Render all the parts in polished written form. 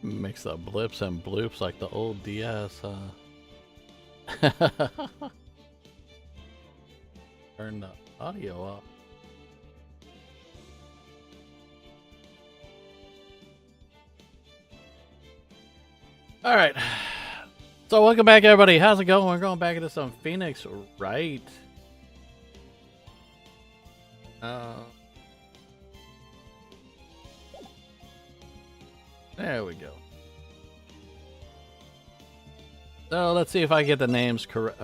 Mix the blips and bloops like the old DS, huh? Turn the audio up. All right. So welcome back, everybody. How's it going? We're going back into some Phoenix Wright. There we go. So let's see if I get the names correct.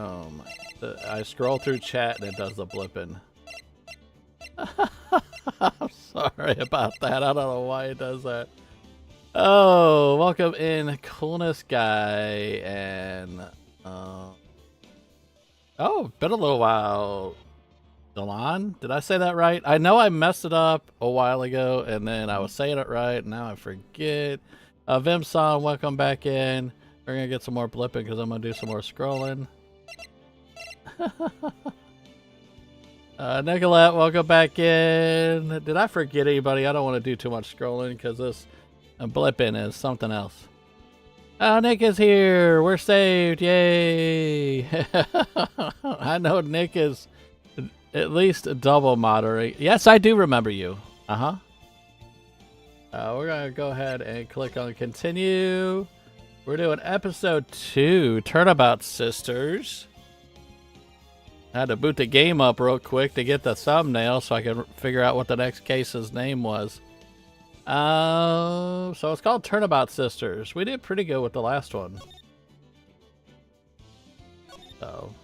I scroll through chat and it does the blipping. I'm sorry about that. I don't know why it does that. Oh, welcome in, Coolness Guy, and oh, been a little while. Delon, did I say that right? I know I messed it up a while ago, and then I was saying it right, and now I forget. Vimson, welcome back in. We're gonna get some more blipping because I'm gonna do some more scrolling. Nicolette, welcome back in. Did I forget anybody? I don't want to do too much scrolling because this blipping is something else. Oh, Nick is here. We're saved. Yay. I know Nick is at least double moderate. Yes, I do remember you. Uh-huh. We're going to go ahead and click on continue. We're doing episode 2, Turnabout Sisters. I had to boot the game up real quick to get the thumbnail so I could figure out what the next case's name was. So it's called Turnabout Sisters. We did pretty good with the last one. So.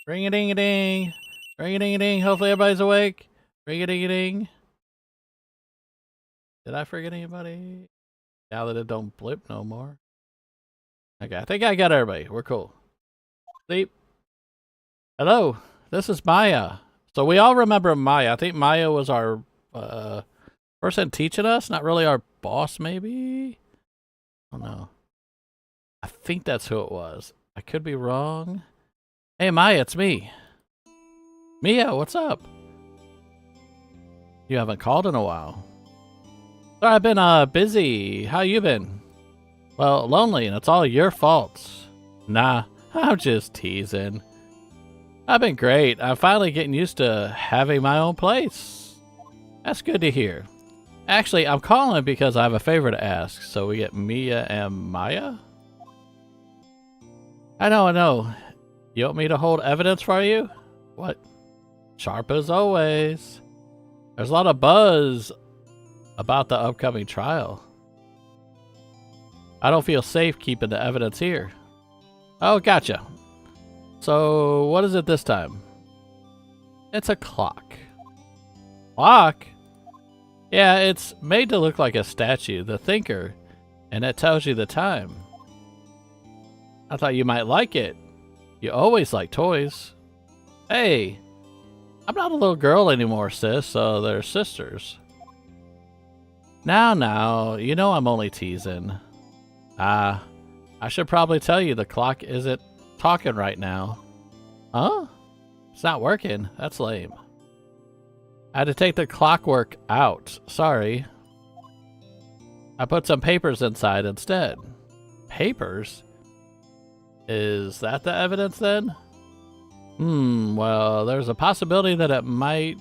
Ring-a-ding-a-ding. Ring-a-ding-a-ding. Hopefully everybody's awake. Ring-a-ding-a-ding. Did I forget anybody? Now that it don't blip no more. Okay, I think I got everybody. We're cool. Sleep. Hello, this is Maya. So we all remember Maya. I think Maya was our person teaching us. Not really our boss, maybe? I don't know. I think that's who it was. I could be wrong. Hey, Maya, it's me. Mia, what's up? You haven't called in a while. Sorry, I've been busy. How you been? Well, lonely, and it's all your fault. Nah, I'm just teasing. I've been great. I'm finally getting used to having my own place. That's good to hear. Actually, I'm calling because I have a favor to ask. So we get Mia and Maya? I know. You want me to hold evidence for you? What? Sharp as always. There's a lot of buzz about the upcoming trial. I don't feel safe keeping the evidence here. Oh, gotcha. So, what is it this time? It's a clock. Clock? Yeah, it's made to look like a statue, the thinker, and it tells you the time. I thought you might like it. You always like toys. Hey, I'm not a little girl anymore, sis, so they're sisters. Now, you know I'm only teasing. I should probably tell you the clock isn't talking right now. Huh? It's not working. That's lame. I had to take the clockwork out. Sorry. I put some papers inside instead. Papers? Is that the evidence then? Well, there's a possibility that it might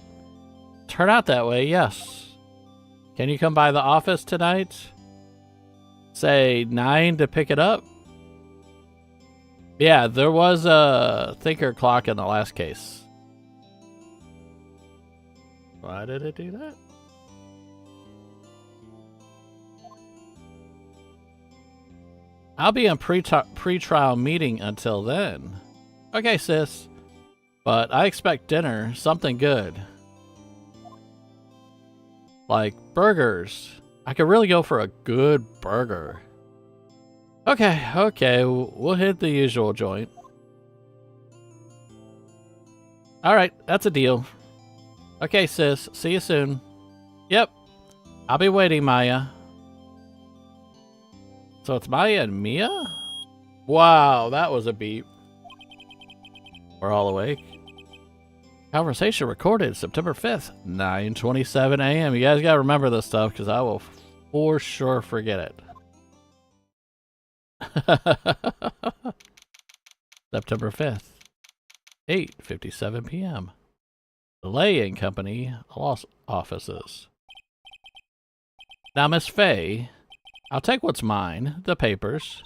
turn out that way, yes. Can you come by the office tonight? Say 9 to pick it up? Yeah, there was a thinker clock in the last case. Why did it do that? I'll be in pre-trial meeting until then. Okay, sis. But I expect dinner, something good. Like burgers. I could really go for a good burger. Okay, we'll hit the usual joint. Alright, that's a deal. Okay, sis, see you soon. Yep, I'll be waiting, Maya. So it's Maya and Mia? Wow, that was a beep. We're all awake. Conversation recorded September 5th, 9:27 a.m. You guys gotta remember this stuff because I will for sure forget it. September 5th, 8:57 p.m. Delay and Company Lost Offices. Now, Miss Faye, I'll take what's mine, the papers.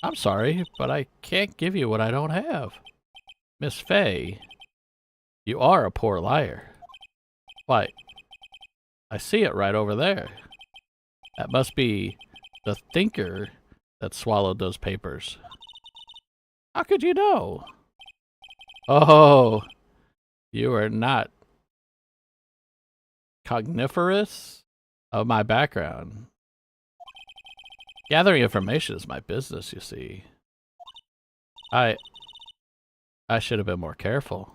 I'm sorry, but I can't give you what I don't have. Miss Faye, you are a poor liar. Why, I see it right over there. That must be the thinker that swallowed those papers. How could you know? Oh, you are not cogniferous of my background. Gathering information is my business, you see. I should have been more careful.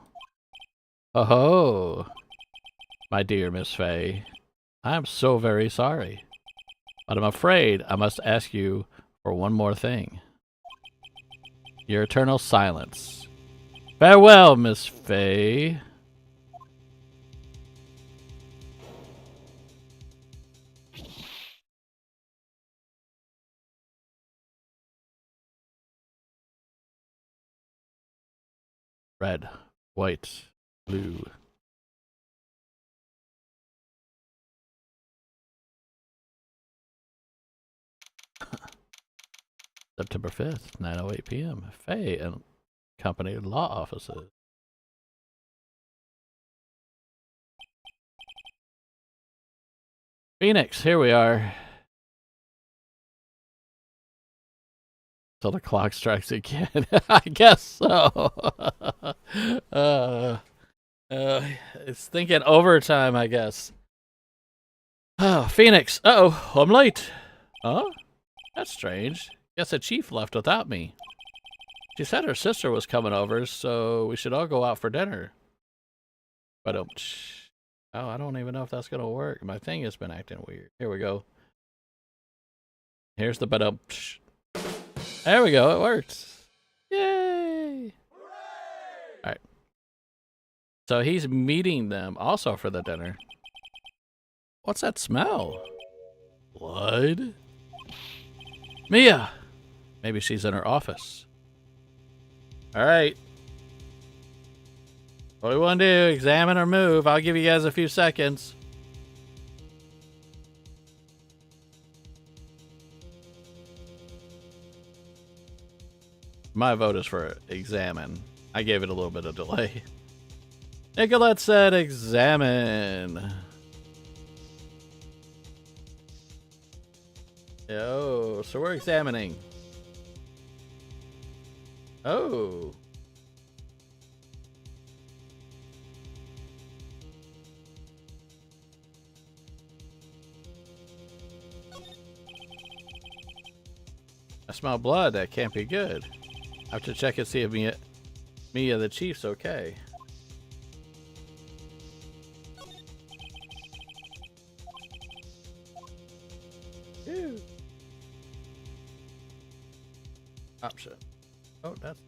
Oh, my dear Miss Faye, I am so very sorry. But I'm afraid I must ask you for one more thing. Your eternal silence. Farewell, Miss Faye. Red, white, blue. September 5th, 9:08 p.m. Faye and Company Law Offices. Phoenix, here we are. Till the clock strikes again. I guess so. It's thinking overtime, I guess. Oh, Phoenix. Uh-oh, I'm late. Huh? That's strange. Guess the chief left without me. She said her sister was coming over, so we should all go out for dinner. But oh, I don't even know if that's gonna work. My thing has been acting weird. Here we go. Here's the There we go, it works. Yay! Alright. So he's meeting them also for the dinner. What's that smell? Blood? Mia! Maybe she's in her office. Alright. What do we want to do? Examine or move? I'll give you guys a few seconds. My vote is for examine. I gave it a little bit of delay. Nicolette said examine. Oh, so we're examining. Oh. I smell blood. That can't be good. I have to check and see if Mia the Chief's okay. Ew. Option. Oh, that's...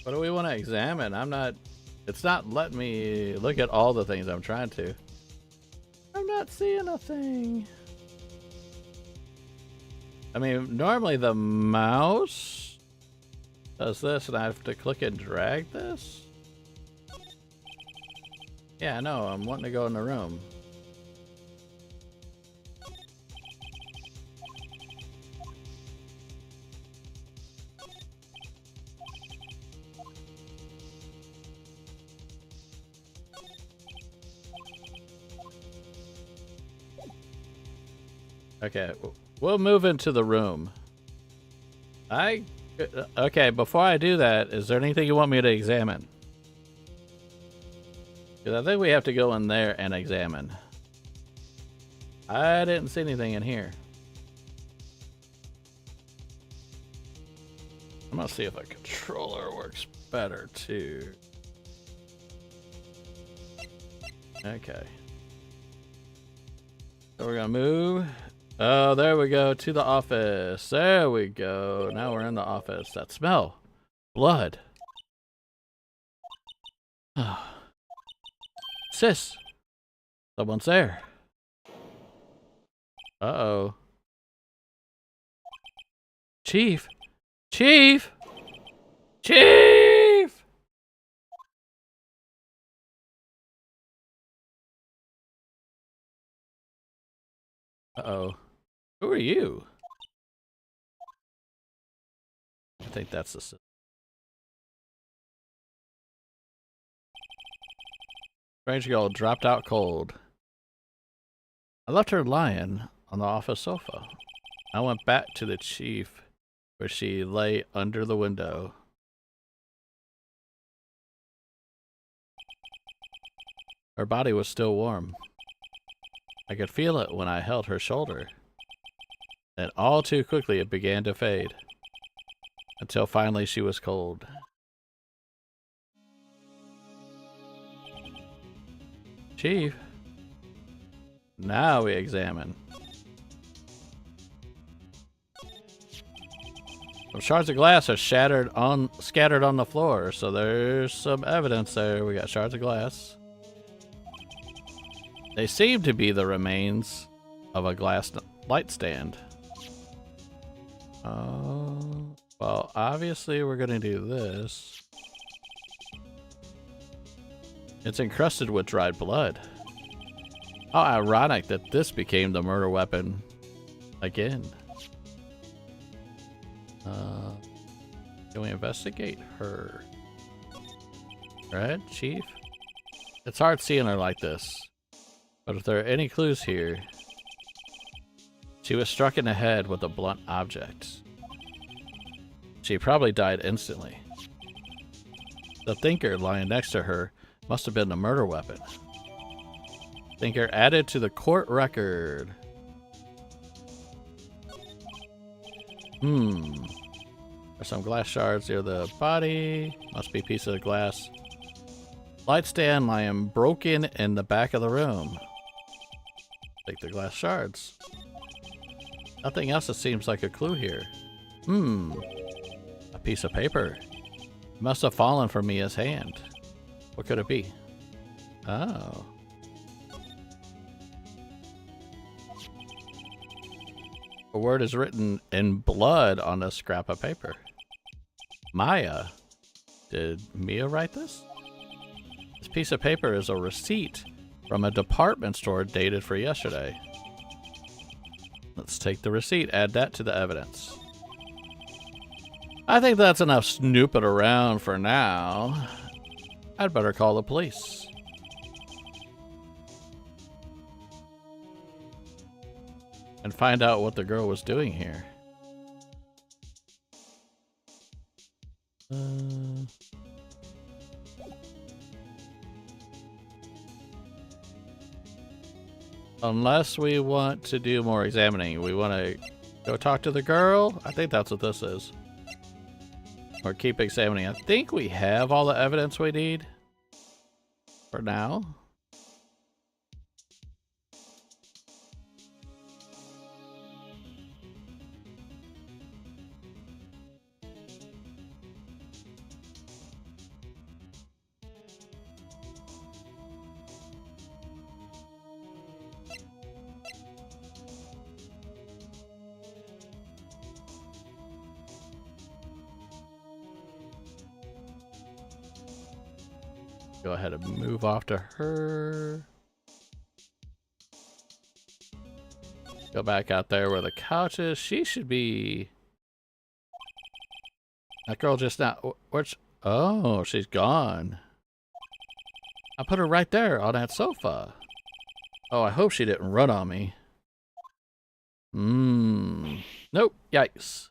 What do we want to examine? It's not letting me look at all the things I'm trying to. I'm not seeing a thing. I mean, normally the mouse does this and I have to click and drag this. Yeah, I know, I'm wanting to go in the room. Okay, we'll move into the room. Okay, before I do that, is there anything you want me to examine? Because I think we have to go in there and examine. I didn't see anything in here. I'm gonna see if a controller works better too. Okay. So we're gonna move. Oh, there we go, to the office. There we go. Now we're in the office. That smell. Blood. Sis. Someone's there. Uh-oh. Chief. Chief. Chief. Uh-oh. Who are you? I think that's the... Strange girl dropped out cold. I left her lying on the office sofa. I went back to the chief where she lay under the window. Her body was still warm. I could feel it when I held her shoulder. And all too quickly it began to fade. Until finally she was cold. Chief. Now we examine. Some shards of glass are scattered on the floor, so there's some evidence there. We got shards of glass. They seem to be the remains of a glass light stand. Well, obviously we're gonna do this. It's encrusted with dried blood. How ironic that this became the murder weapon again. Can we investigate her? Right, Chief? It's hard seeing her like this. But if there are any clues here... She was struck in the head with a blunt object. She probably died instantly. The thinker lying next to her must have been the murder weapon. Thinker added to the court record. There's some glass shards near the body. Must be a piece of glass. Light stand lying broken in the back of the room. Take the glass shards. Nothing else that seems like a clue here. A piece of paper. It must have fallen from Mia's hand. What could it be? Oh. A word is written in blood on a scrap of paper. Maya. Did Mia write this? This piece of paper is a receipt from a department store dated for yesterday. Let's take the receipt, add that to the evidence. I think that's enough snooping around for now. I'd better call the police. And find out what the girl was doing here. Unless we want to do more examining. We want to go talk to the girl. I think that's what this is. Or keep examining. I think we have all the evidence we need. For now. Go ahead and move off to her. Go back out there where the couch is. She should be... That girl just now... Where's... Oh, she's gone. I put her right there on that sofa. Oh, I hope she didn't run on me. Nope. Yikes.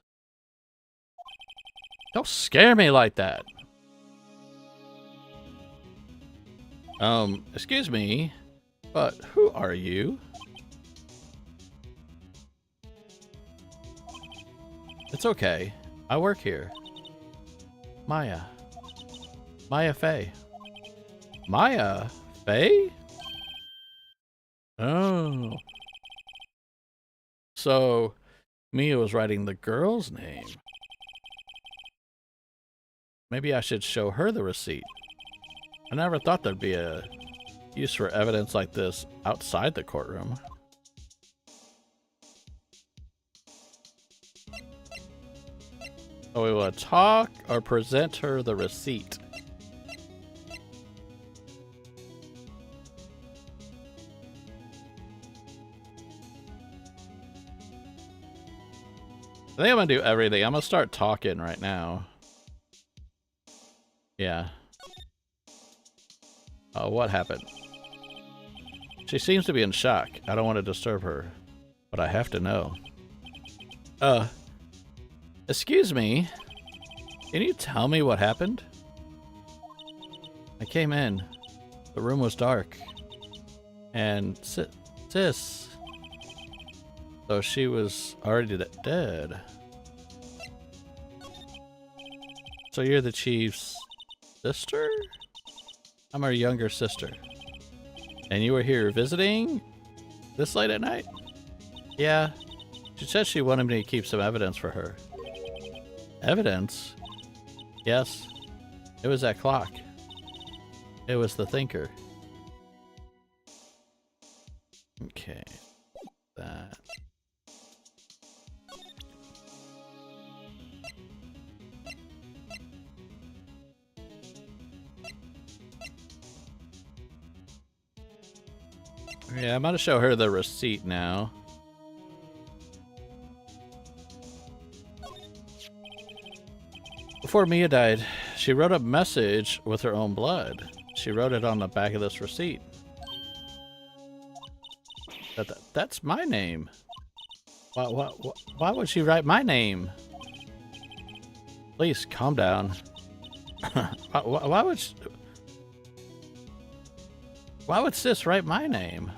Don't scare me like that. Excuse me, but who are you? It's okay. I work here. Maya. Maya Fey. Maya Fey? Oh. So, Mia was writing the girl's name. Maybe I should show her the receipt. I never thought there'd be a use for evidence like this outside the courtroom. So we will talk or present her the receipt. I think I'm gonna do everything. I'm gonna start talking right now. Yeah. Oh, what happened? She seems to be in shock. I don't want to disturb her, but I have to know. Excuse me. Can you tell me what happened? I came in. The room was dark. And sis. So she was already dead. So you're the chief's sister? I'm her younger sister. And you were here visiting this late at night? Yeah. She said she wanted me to keep some evidence for her. Evidence? Yes. It was that clock. It was the thinker. Okay. That. Yeah, I'm gonna show her the receipt now. Before Mia died, she wrote a message with her own blood. She wrote it on the back of this receipt. That's my name. Why would she write my name? Please, calm down. Why would sis write my name?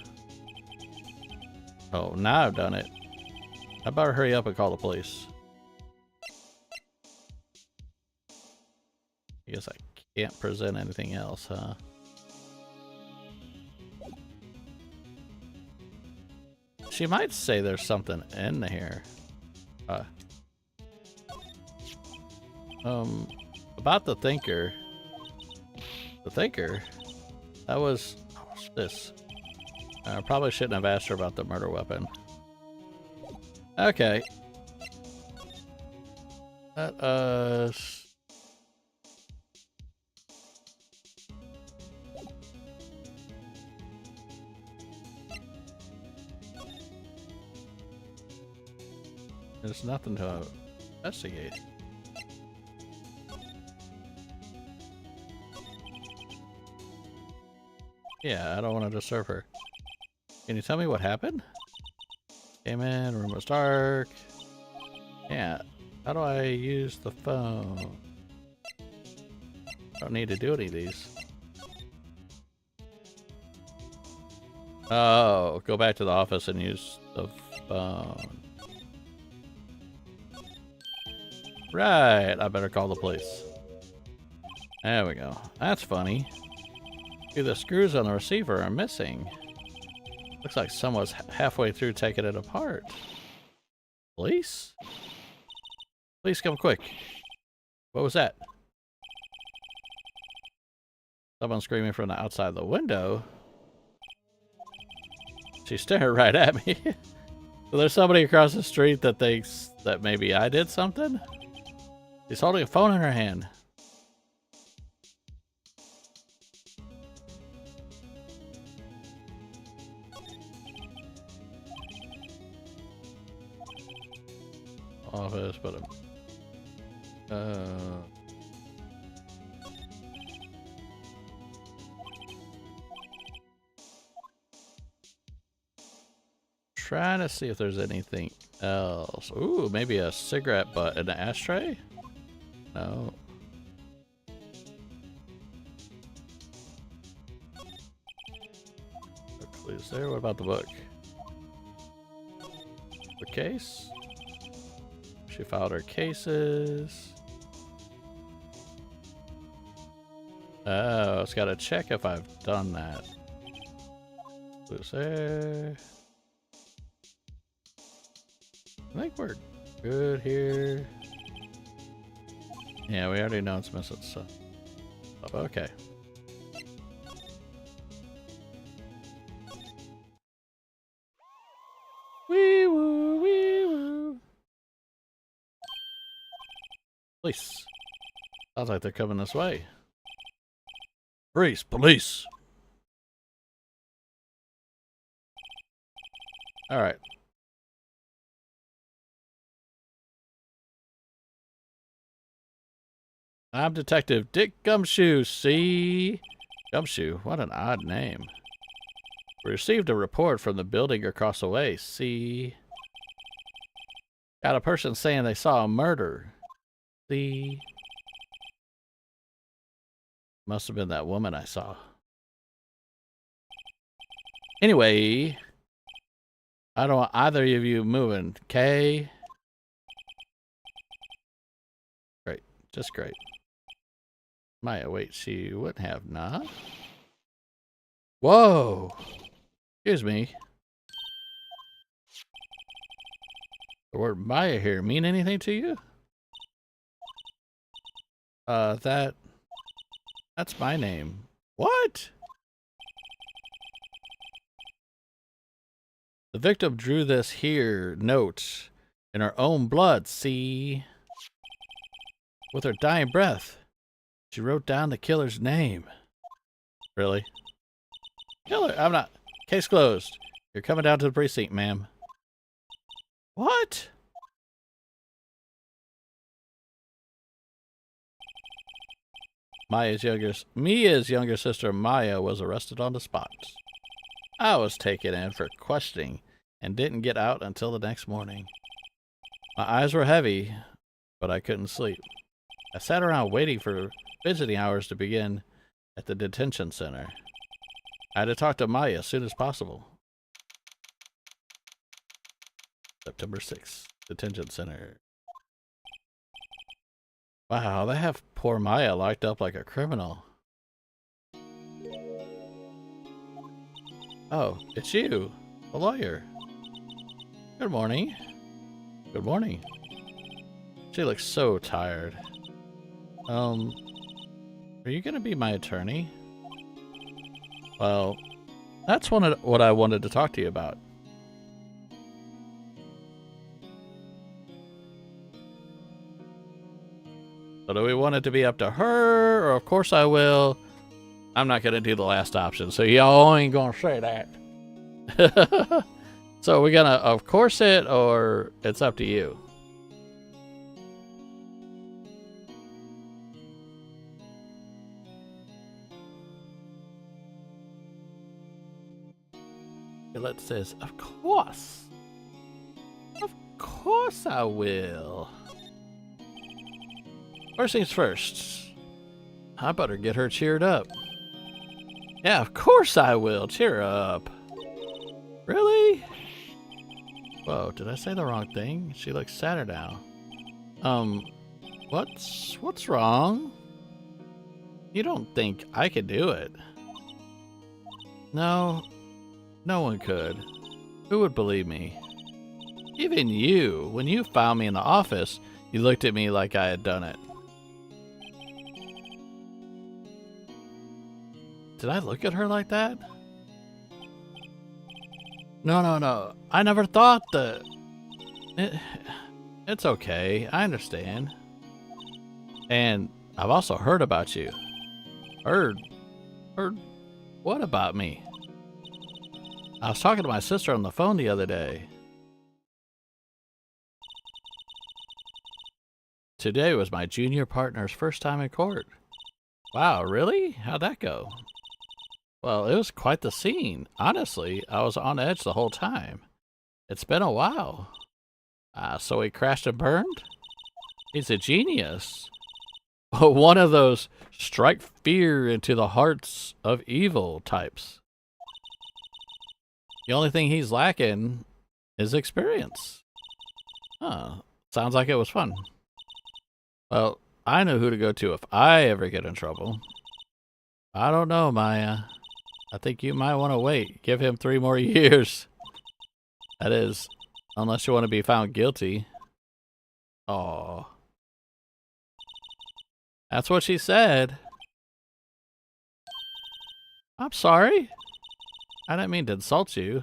Oh, now I've done it. I better hurry up and call the police. I guess I can't present anything else, huh? She might say there's something in here. About the thinker. The thinker? That was... What's this? I probably shouldn't have asked her about the murder weapon. Okay. Let us... There's nothing to investigate. Yeah, I don't want to disturb her. Can you tell me what happened? Came in, room was dark. Yeah, how do I use the phone? Don't need to do any of these. Oh, go back to the office and use the phone. Right, I better call the police. There we go. That's funny. The screws on the receiver are missing. Looks like someone's halfway through taking it apart. Police? Please come quick. What was that? Someone screaming from the outside of the window. She's staring right at me. So there's somebody across the street that thinks that maybe I did something? She's holding a phone in her hand. Office, but trying to see if there's anything else. Ooh, maybe a cigarette butt in an ashtray? No. No clues there. What about the book? The case? She filed her cases. Oh, it's got to check if I've done that. Clues there. I think we're good here. Yeah, we already know it's missing stuff. Okay. Wee woo, wee woo. Police. Sounds like they're coming this way. Freeze, police. All right. I'm Detective Dick Gumshoe. See? Gumshoe, what an odd name. We received a report from the building across the way. See? Got a person saying they saw a murder. See? Must have been that woman I saw. Anyway, I don't want either of you moving. Okay? Great. Just great. Maya, wait, she wouldn't have, nah? Whoa! Excuse me. The word Maya here mean anything to you? That's my name. What? The victim drew this here note in her own blood, see? With her dying breath, she wrote down the killer's name. Really? Killer, I'm not. Case closed. You're coming down to the precinct, ma'am. What? Mia's younger sister, Maya, was arrested on the spot. I was taken in for questioning and didn't get out until the next morning. My eyes were heavy, but I couldn't sleep. I sat around waiting for visiting hours to begin at the detention center. I had to talk to Maya as soon as possible. September 6th, detention center. Wow, they have poor Maya locked up like a criminal. Oh, it's you, the lawyer. Good morning. Good morning. She looks so tired. Are you gonna be my attorney? Well, that's what I wanted to talk to you about. So do we want it to be up to her, or of course I will? I'm not gonna do the last option, so y'all ain't gonna say that. So we're gonna of course it, or it's up to you. Let's says, of course. Of course I will. First things first. I better get her cheered up. Yeah, of course I will. Cheer up. Really? Whoa, did I say the wrong thing? She looks sadder now. What's wrong? You don't think I could do it? No. No one could. Who would believe me? Even you. When you found me in the office, you looked at me like I had done it. Did I look at her like that? No. I never thought that. It's okay. I understand. And I've also heard about you. Heard what about me? I was talking to my sister on the phone the other day. Today was my junior partner's first time in court. Wow, really? How'd that go? Well, it was quite the scene. Honestly, I was on edge the whole time. It's been a while. So he crashed and burned? He's a genius. One of those strike fear into the hearts of evil types. The only thing he's lacking is experience. Huh. Sounds like it was fun. Well, I know who to go to if I ever get in trouble. I don't know, Maya. I think you might want to wait. Give him 3 more years. That is, Unless you want to be found guilty. Oh. That's what she said. I'm sorry. I didn't mean to insult you.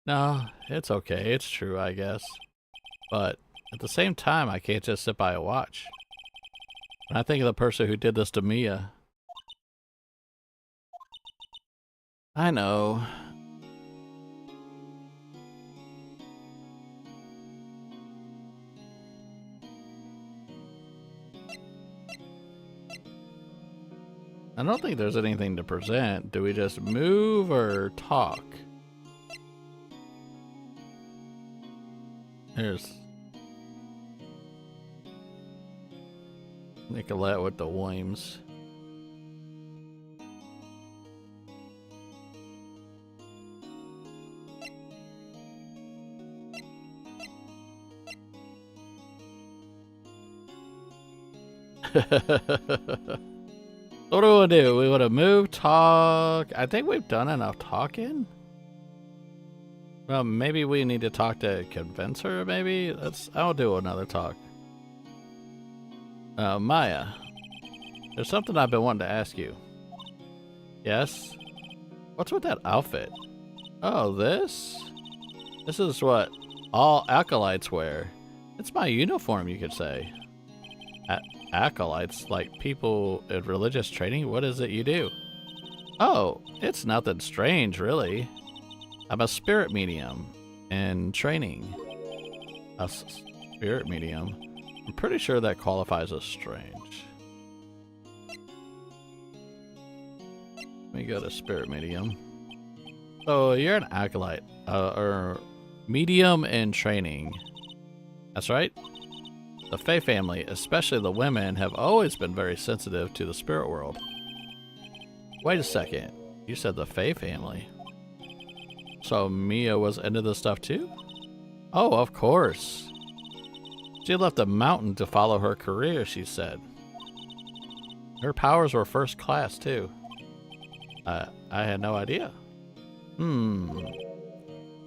No, it's okay. It's true, I guess. But at the same time, I can't just sit by and watch. When I think of the person who did this to Mia. I know. I don't think there's anything to present. Do we just move or talk? Here's Nicolette with the Williams. What do we want to do? We want to move, talk. I think we've done enough talking. Well, maybe we need to talk to convince her, maybe? I'll do another talk. Maya. There's something I've been wanting to ask you. Yes? What's with that outfit? Oh, this? This is what all acolytes wear. It's my uniform, you could say. Acolytes? Like people in religious training? What is it you do? Oh, it's nothing strange, really. I'm a spirit medium in training. A spirit medium? I'm pretty sure that qualifies as strange. Let me go to spirit medium. So you're an acolyte, or medium in training. That's right. The Fae family, especially the women, have always been very sensitive to the spirit world. Wait a second. You said the Fae family. So Mia was into this stuff too? Oh, of course. She left the mountain to follow her career, she said. Her powers were first class too. I had no idea.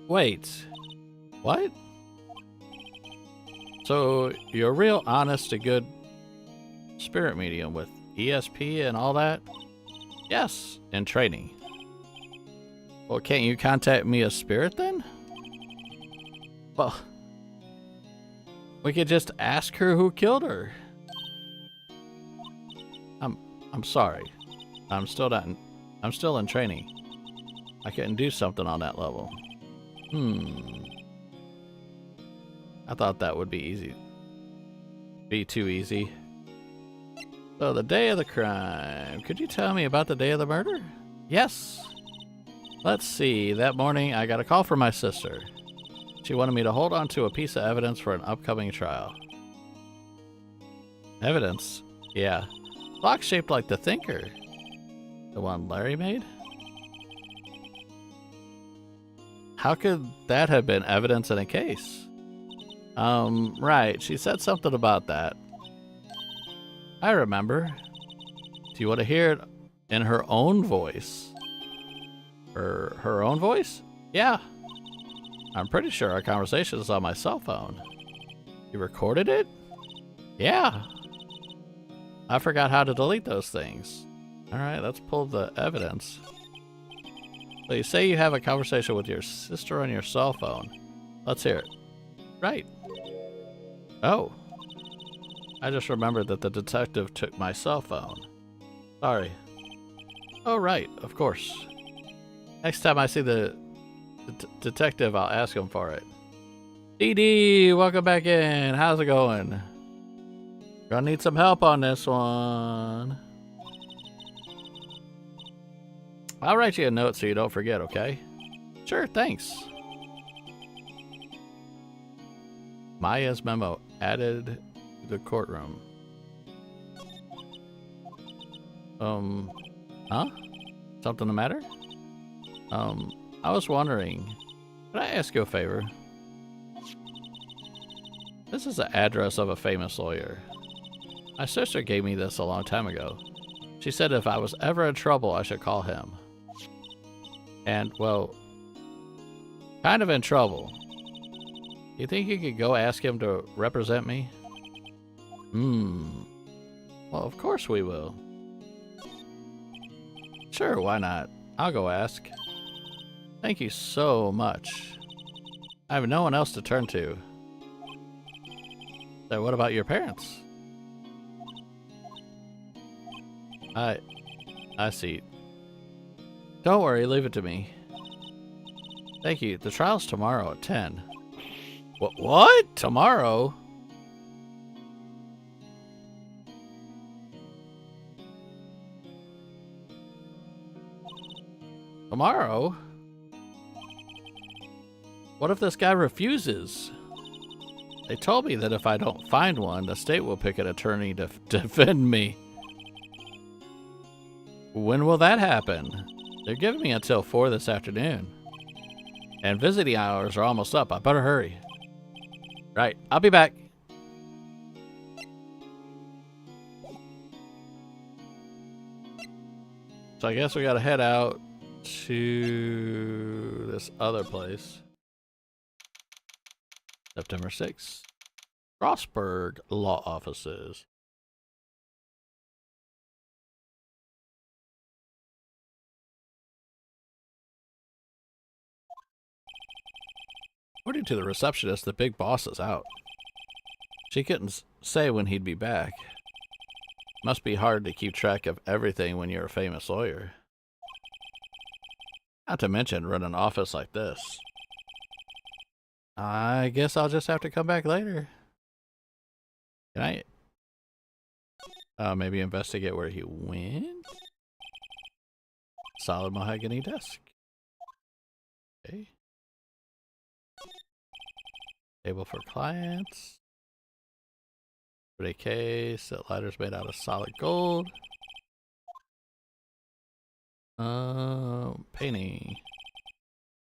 Wait. What? So you're a real honest to good spirit medium with ESP and all that? Yes, in training. Well, can't you contact me as spirit then? Well, we could just ask her who killed her. I'm sorry. I'm still in training. I couldn't do something on that level. I thought that would be easy. Be too easy. So the day of the crime. Could you tell me about the day of the murder? Yes. Let's see. That morning I got a call from my sister. She wanted me to hold on to a piece of evidence for an upcoming trial. Evidence? Yeah. Clock shaped like the Thinker. The one Larry made? How could that have been evidence in a case? Right. She said something about that. I remember. Do you want to hear it in her own voice? Her own voice? Yeah. I'm pretty sure our conversation is on my cell phone. You recorded it? Yeah. I forgot how to delete those things. Alright, let's pull the evidence. So you say you have a conversation with your sister on your cell phone. Let's hear it. Right. Oh. I just remembered that the detective took my cell phone. Sorry. Oh, right. Of course. Next time I see the detective, I'll ask him for it. DD, welcome back in. How's it going? Gonna need some help on this one. I'll write you a note so you don't forget, okay? Sure, thanks. Maya's memo added to the courtroom. Huh? Something the matter? I was wondering, could I ask you a favor? This is the address of a famous lawyer. My sister gave me this a long time ago. She said if I was ever in trouble, I should call him. And, well, kind of in trouble. You think you could go ask him to represent me? Well, of course we will. Sure, why not? I'll go ask. Thank you so much. I have no one else to turn to. So what about your parents? I see. Don't worry, leave it to me. Thank you. The trial's tomorrow at 10. What? Tomorrow? Tomorrow? What if this guy refuses? They told me that if I don't find one, the state will pick an attorney to defend me. When will that happen? They're giving me until 4 this afternoon. And visiting hours are almost up. I better hurry. Right, I'll be back. So I guess we gotta head out to this other place. September 6th. Frostburg Law Offices. According to the receptionist, the big boss is out. She couldn't say when he'd be back. Must be hard to keep track of everything when you're a famous lawyer. Not to mention run an office like this. I guess I'll just have to come back later. Can I maybe investigate where he went? Solid mahogany desk. Okay. Table for clients. Pretty case. That lighter's made out of solid gold. Painting.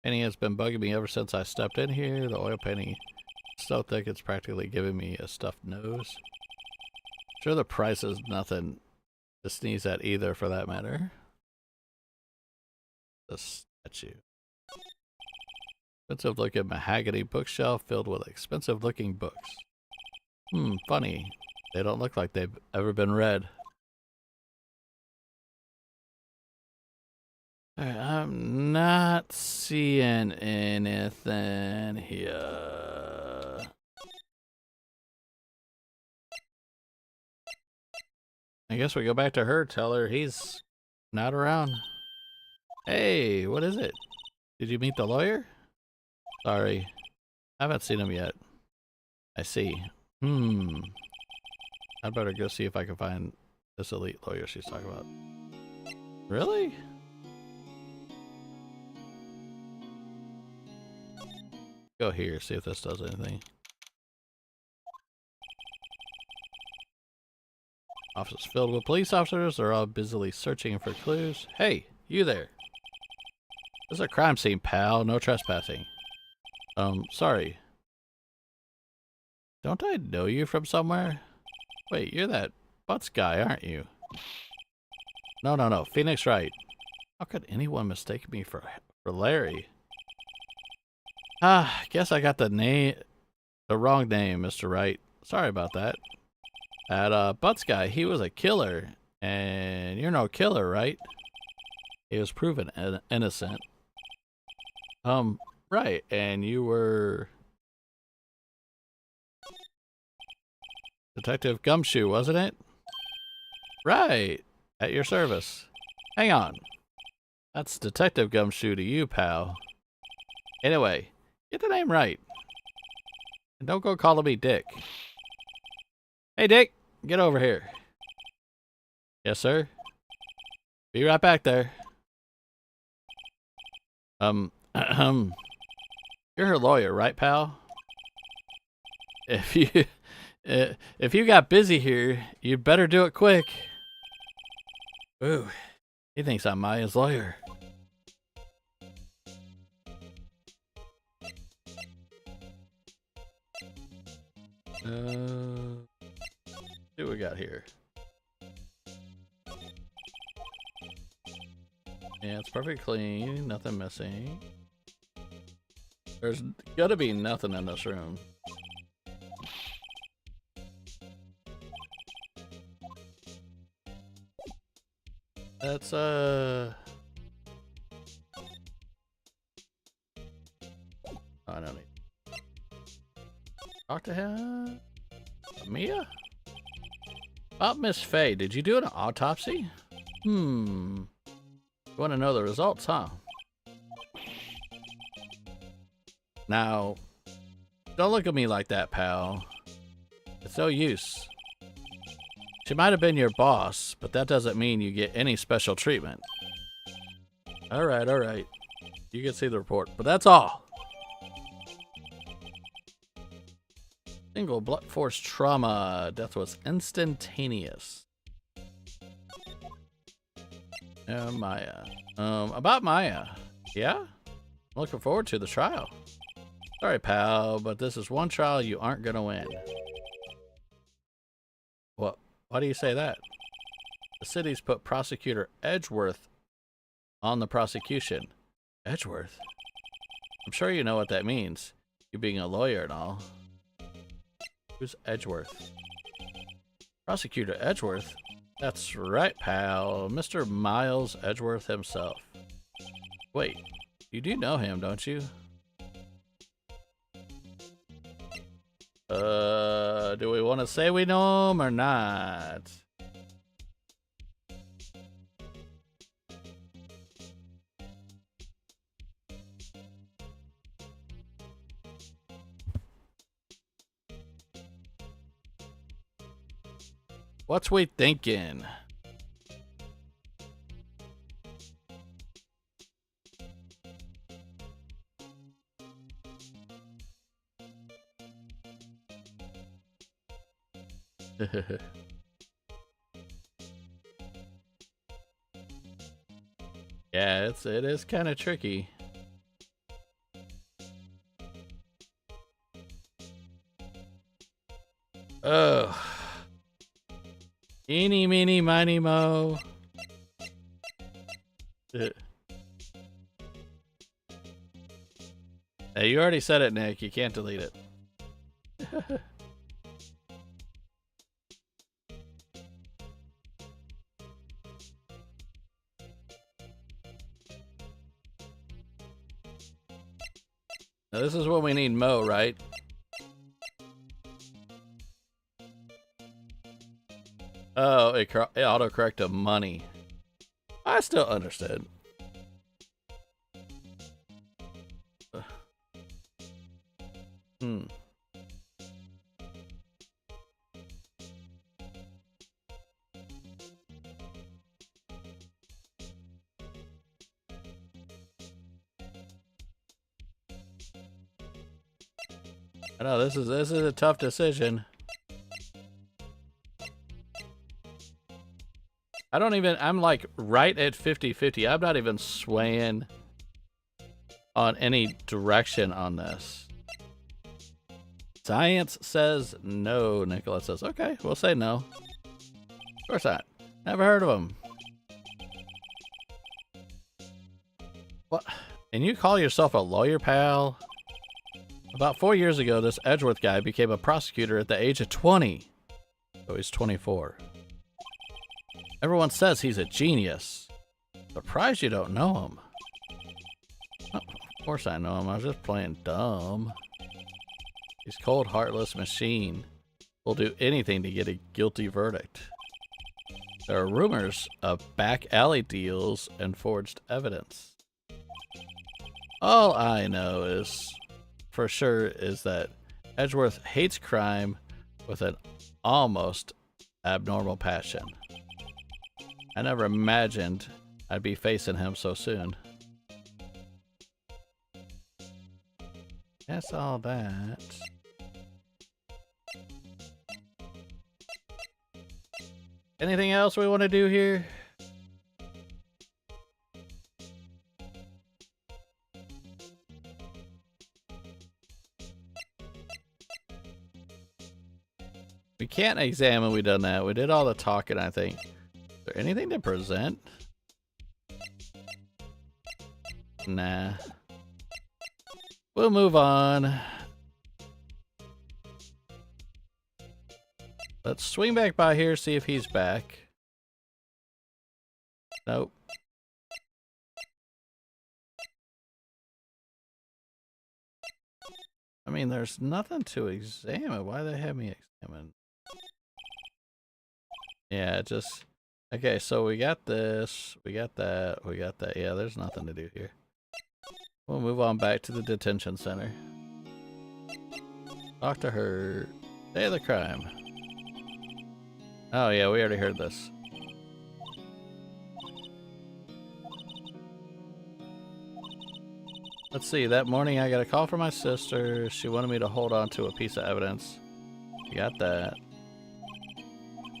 Painting has been bugging me ever since I stepped in here. The oil painting is so thick it's practically giving me a stuffed nose. Sure, the price is nothing to sneeze at either, for that matter. The statue. Expensive looking mahogany bookshelf filled with expensive looking books. Funny. They don't look like they've ever been read. Alright, I'm not seeing anything here. I guess we go back to her, tell her he's not around. Hey, what is it? Did you meet the lawyer? Sorry, I haven't seen him yet. I see. I'd better go see if I can find this elite lawyer she's talking about. Really? Go here, see if this does anything. Office filled with police officers. They're all busily searching for clues. Hey, you there. This is a crime scene, pal. No trespassing. Sorry. Don't I know you from somewhere? Wait, you're that Butts guy, aren't you? No. Phoenix Wright. How could anyone mistake me for Larry? Guess I got the wrong name, Mr. Wright. Sorry about that. That, Butts guy, he was a killer. And you're no killer, right? He was proven innocent. Right, and you were... Detective Gumshoe, wasn't it? Right, at your service. Hang on. That's Detective Gumshoe to you, pal. Anyway, get the name right. And don't go calling me Dick. Hey, Dick, get over here. Yes, sir. Be right back there. You're her lawyer, right, pal? If you got busy here, you'd better do it quick. Ooh, he thinks I'm Maya's lawyer. See what we got here. Yeah, it's perfectly clean, nothing missing. There's gotta be nothing in this room. That's I don't need. Talk to him. Mia? About Miss Faye, did you do an autopsy? You want to know the results, huh? Now, don't look at me like that, pal. It's no use. She might have been your boss, but that doesn't mean you get any special treatment. Alright, alright. You can see the report, but that's all. Single blunt force trauma. Death was instantaneous. Maya. About Maya. Yeah? I'm looking forward to the trial. Sorry, pal, but this is one trial you aren't gonna win. What? Why do you say that? The city's put Prosecutor Edgeworth on the prosecution. Edgeworth? I'm sure you know what that means. You being a lawyer and all. Who's Edgeworth? Prosecutor Edgeworth? That's right, pal. Mr. Miles Edgeworth himself. Wait, you do know him, don't you? Do we want to say we know him or not? What's we thinking? Yeah, it is kind of tricky. Oh. Eeny, meeny, miny, mo. Hey, you already said it, Nick. You can't delete it. Now, this is when we need Mo, right? Oh, it autocorrected money. I still understood. I know this is a tough decision. I'm like right at 50-50. I'm not even swaying on any direction on this. Science says no. Nicholas says, okay, we'll say no. Of course not. Never heard of him. What? And you call yourself a lawyer, pal? About 4 years ago, this Edgeworth guy became a prosecutor at the age of 20. So he's 24. Everyone says he's a genius. Surprised you don't know him. Oh, of course I know him. I was just playing dumb. He's cold, heartless machine. Will do anything to get a guilty verdict. There are rumors of back alley deals and forged evidence. All I know is, for sure, is that Edgeworth hates crime with an almost abnormal passion. I never imagined I'd be facing him so soon. That's all that. Anything else we want to do here? We can't examine, we done that. We did all the talking, I think. Is there anything to present? Nah. We'll move on. Let's swing back by here, see if he's back. Nope. I mean, there's nothing to examine. Why they have me examine? Yeah, just... Okay, so we got this, we got that, we got that. Yeah, there's nothing to do here. We'll move on back to the detention center. Talk to her. Day of the crime. Oh yeah, we already heard this. Let's see, that morning I got a call from my sister. She wanted me to hold on to a piece of evidence. We got that.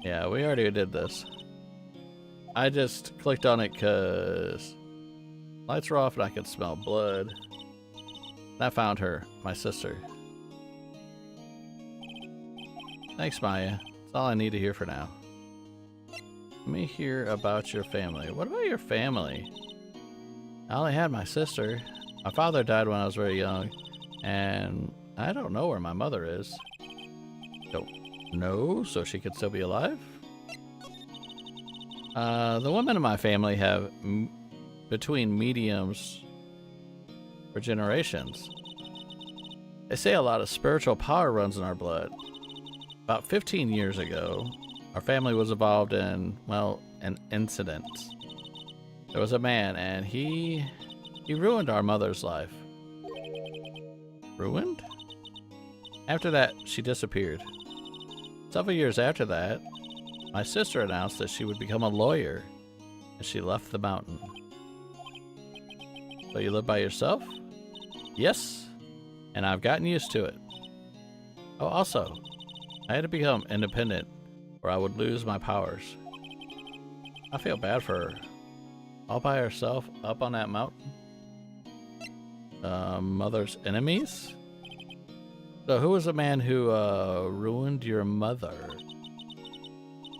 Yeah, we already did this. I just clicked on it because lights were off and I could smell blood. And I found her, my sister. Thanks, Maya. That's all I need to hear for now. Let me hear about your family. What about your family? I only had my sister. My father died when I was very young, and I don't know where my mother is. Don't know, so she could still be alive? The women in my family have between mediums for generations. They say a lot of spiritual power runs in our blood. About 15 years ago, our family was involved in, well, an incident. There was a man, and he ruined our mother's life. Ruined? After that, she disappeared. Several years after that, my sister announced that she would become a lawyer, and she left the mountain. So you live by yourself? Yes, and I've gotten used to it. Oh, also, I had to become independent or I would lose my powers. I feel bad for her. All by herself up on that mountain. Mother's enemies? So who was the man who ruined your mother?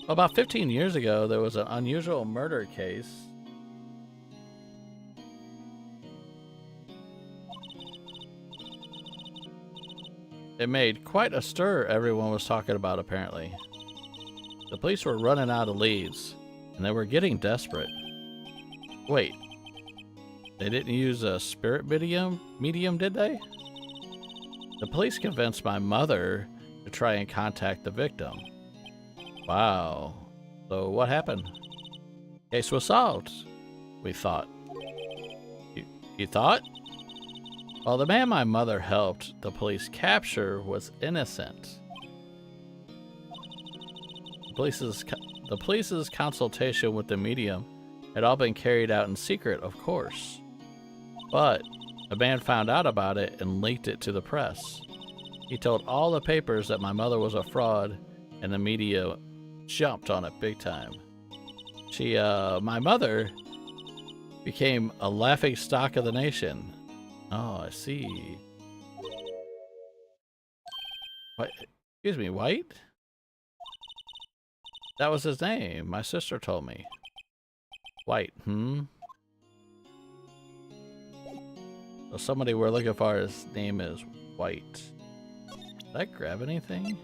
Well, about 15 years ago, there was an unusual murder case. It made quite a stir everyone was talking about, apparently. The police were running out of leads, and they were getting desperate. Wait, they didn't use a spirit medium, did they? The police convinced my mother to try and contact the victim. Wow. So what happened? Case was solved, we thought. You thought? Well, the man my mother helped the police capture was innocent. The police's consultation with the medium had all been carried out in secret, of course. But a man found out about it and leaked it to the press. He told all the papers that my mother was a fraud, and the media jumped on it big time. My mother became a laughing stock of the nation. Oh, I see. What? Excuse me, White? That was his name. My sister told me. White, So somebody we're looking for, his name is White. Did I grab anything?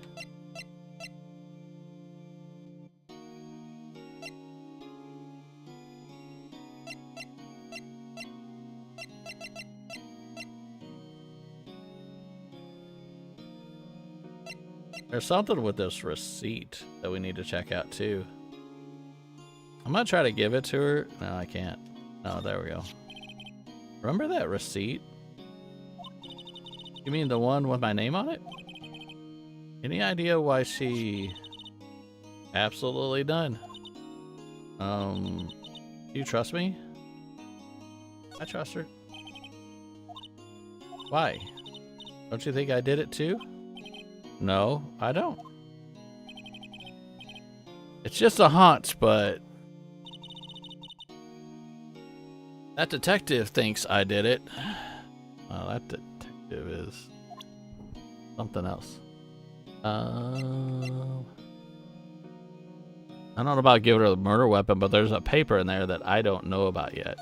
There's something with this receipt that we need to check out too. I'm gonna try to give it to her. No, I can't. No, there we go. Remember that receipt? You mean the one with my name on it? Any idea why she... Absolutely none. Do you trust me? I trust her. Why? Don't you think I did it too? No, I don't. It's just a hunch, but that detective thinks I did it. Well, that detective is something else. I don't know about giving her the murder weapon, but there's a paper in there that I don't know about yet.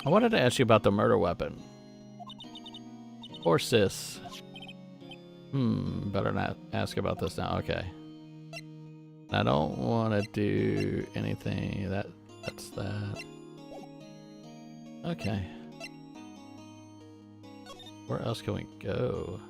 I wanted to ask you about the murder weapon. Horses. Better not ask about this now. Okay. I don't want to do anything. That's that. Okay. Where else can we go?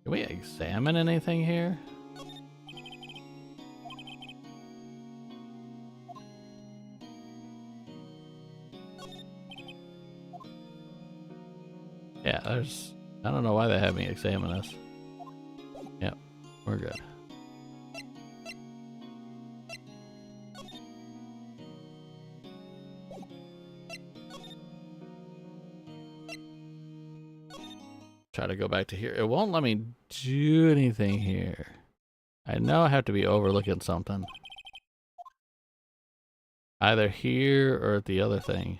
Can we examine anything here? Yeah, I don't know why they have me examine this. Yep, we're good. Try to go back to here. It won't let me do anything here. I know I have to be overlooking something. Either here or at the other thing.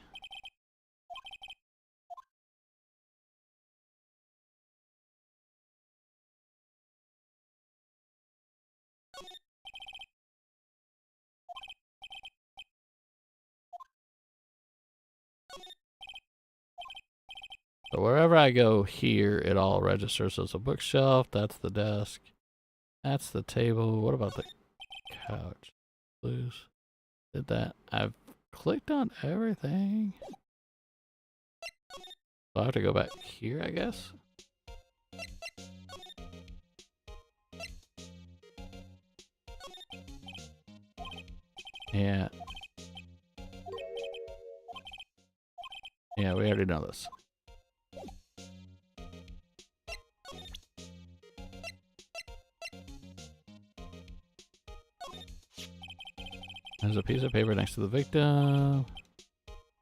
So wherever I go here, it all registers as a bookshelf. That's the desk. That's the table. What about the couch? Blues. Did that. I've clicked on everything. So I have to go back here, I guess. Yeah. Yeah, we already know this. There's a piece of paper next to the victim.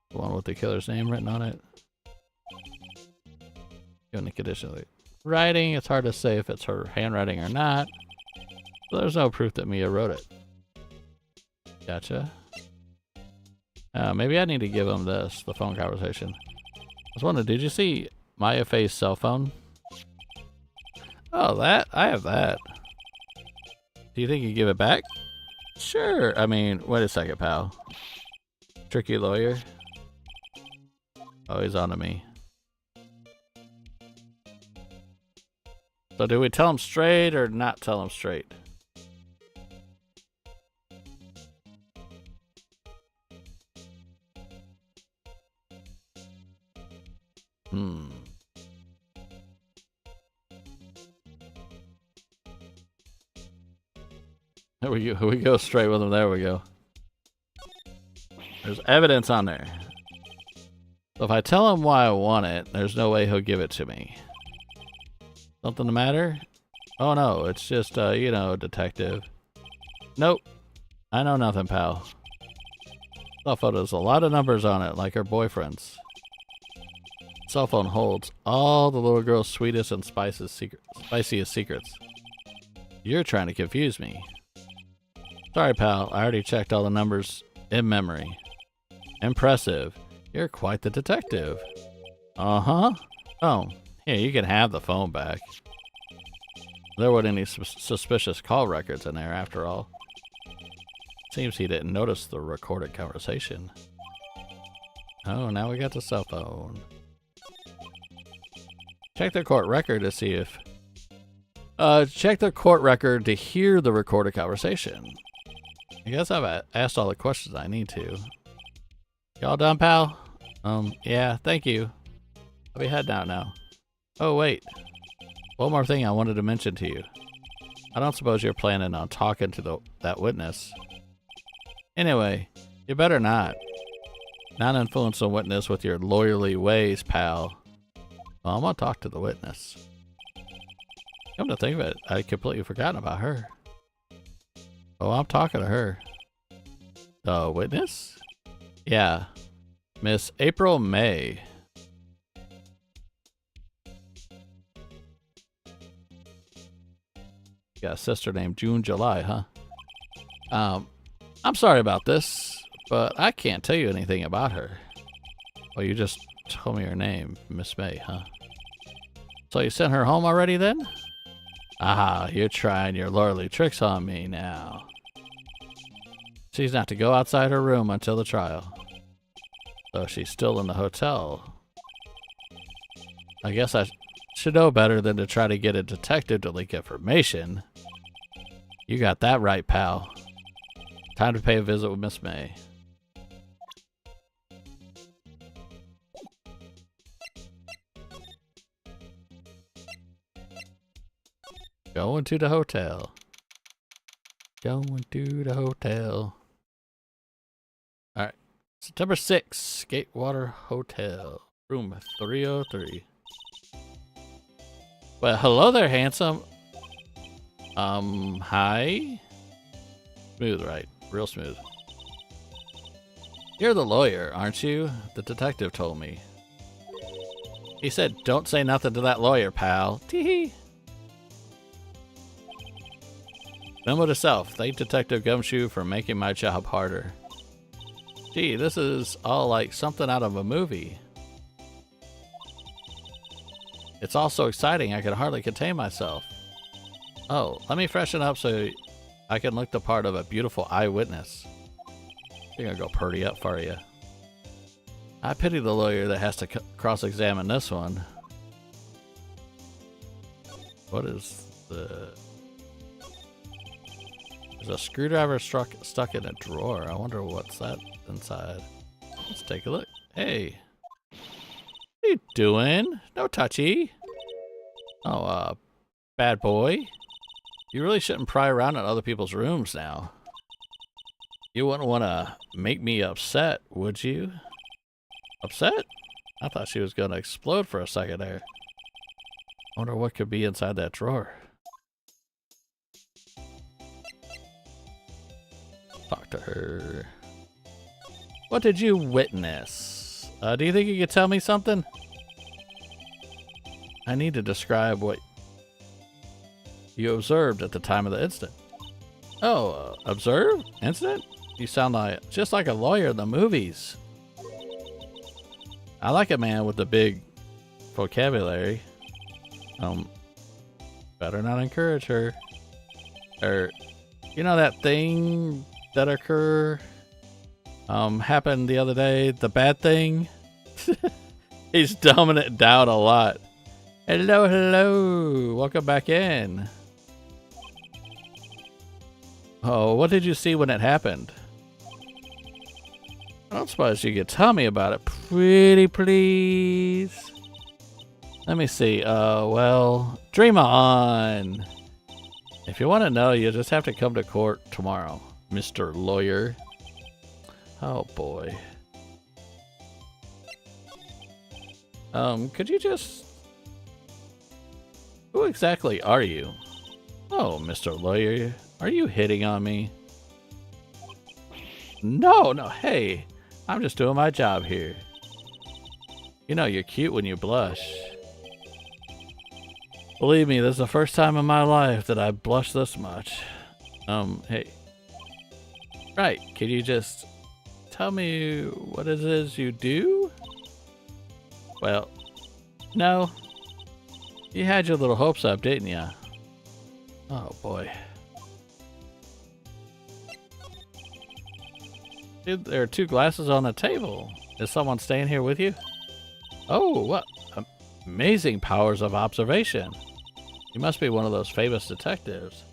The one with the killer's name written on it. Given the condition of the writing, it's hard to say if it's her handwriting or not. But there's no proof that Mia wrote it. Gotcha. Maybe I need to give him this, the phone conversation. I was wondering, did you see Maya Faye's cell phone? Oh, that? I have that. Do you think you give it back? Sure. I mean, wait a second, pal. Tricky lawyer. Oh, he's on to me. So do we tell him straight or not tell him straight? There we go straight with him. There we go. There's evidence on there. So if I tell him why I want it, there's no way he'll give it to me. Something the matter? Oh no, it's just, you know, detective. Nope. I know nothing, pal. Cell phone has a lot of numbers on it, like her boyfriend's. Cell phone holds all the little girl's sweetest and spiciest secrets. You're trying to confuse me. Sorry, pal. I already checked all the numbers in memory. Impressive. You're quite the detective. Uh-huh. Oh, here, you can have the phone back. There weren't any suspicious call records in there, after all. Seems he didn't notice the recorded conversation. Oh, now we got the cell phone. Check the court record to see if... check the court record to hear the recorded conversation. I guess I've asked all the questions I need to. Y'all done, pal? Yeah, thank you. I'll be heading out now. Oh, wait. One more thing I wanted to mention to you. I don't suppose you're planning on talking to that witness. Anyway, you better not. Not influence a witness with your lawyerly ways, pal. Well, I'm gonna talk to the witness. Come to think of it, I'd completely forgotten about her. Oh, I'm talking to her. The witness? Yeah. Miss April May. You got a sister named June July, huh? I'm sorry about this, but I can't tell you anything about her. Oh, you just told me her name, Miss May, huh? So you sent her home already then? Ah, you're trying your lawyerly tricks on me now. She's not to go outside her room until the trial. So she's still in the hotel. I guess I should know better than to try to get a detective to leak information. You got that right, pal. Time to pay a visit with Miss May. Going to the hotel. Going to the hotel. Alright. September 6th, Gatewater Hotel. Room 303. Well, hello there, handsome. Hi? Smooth, right? Real smooth. You're the lawyer, aren't you? The detective told me. He said, don't say nothing to that lawyer, pal. Tee-hee. Memo to self. Thank Detective Gumshoe for making my job harder. Gee, this is all like something out of a movie. It's all so exciting I can hardly contain myself. Oh, let me freshen up so I can look the part of a beautiful eyewitness. I'm gonna go purdy up for you. I pity the lawyer that has to cross-examine this one. What is the... There's a screwdriver stuck in a drawer. I wonder what's that inside. Let's take a look. Hey. What are you doing? No touchy. Oh, bad boy. You really shouldn't pry around in other people's rooms now. You wouldn't want to make me upset, would you? Upset? I thought she was going to explode for a second there. I wonder what could be inside that drawer. Talk to her. What did you witness? Do you think you could tell me something? I need to describe what you observed at the time of the incident. Oh, observe? Incident? You sound like just like a lawyer in the movies. I like a man with a big vocabulary. Better not encourage her. Or, you know that thing that happened the other day, the bad thing? He's dumbing it down a lot. Hello, hello. Welcome back in. Oh, what did you see when it happened? I don't suppose you could tell me about it, pretty please. Let me see. Well, dream on. If you want to know, you just have to come to court tomorrow, Mr. Lawyer. Oh boy. Could you just... Who exactly are you? Oh, Mr. Lawyer, are you hitting on me? No, hey, I'm just doing my job here. You know, you're cute when you blush. Believe me, this is the first time in my life that I blushed this much. Hey. Right, can you just tell me what it is you do? Well, no. You had your little hopes up, didn't you? Oh boy. Dude, there are 2 glasses on the table. Is someone staying here with you? Oh, what amazing powers of observation. You must be one of those famous detectives.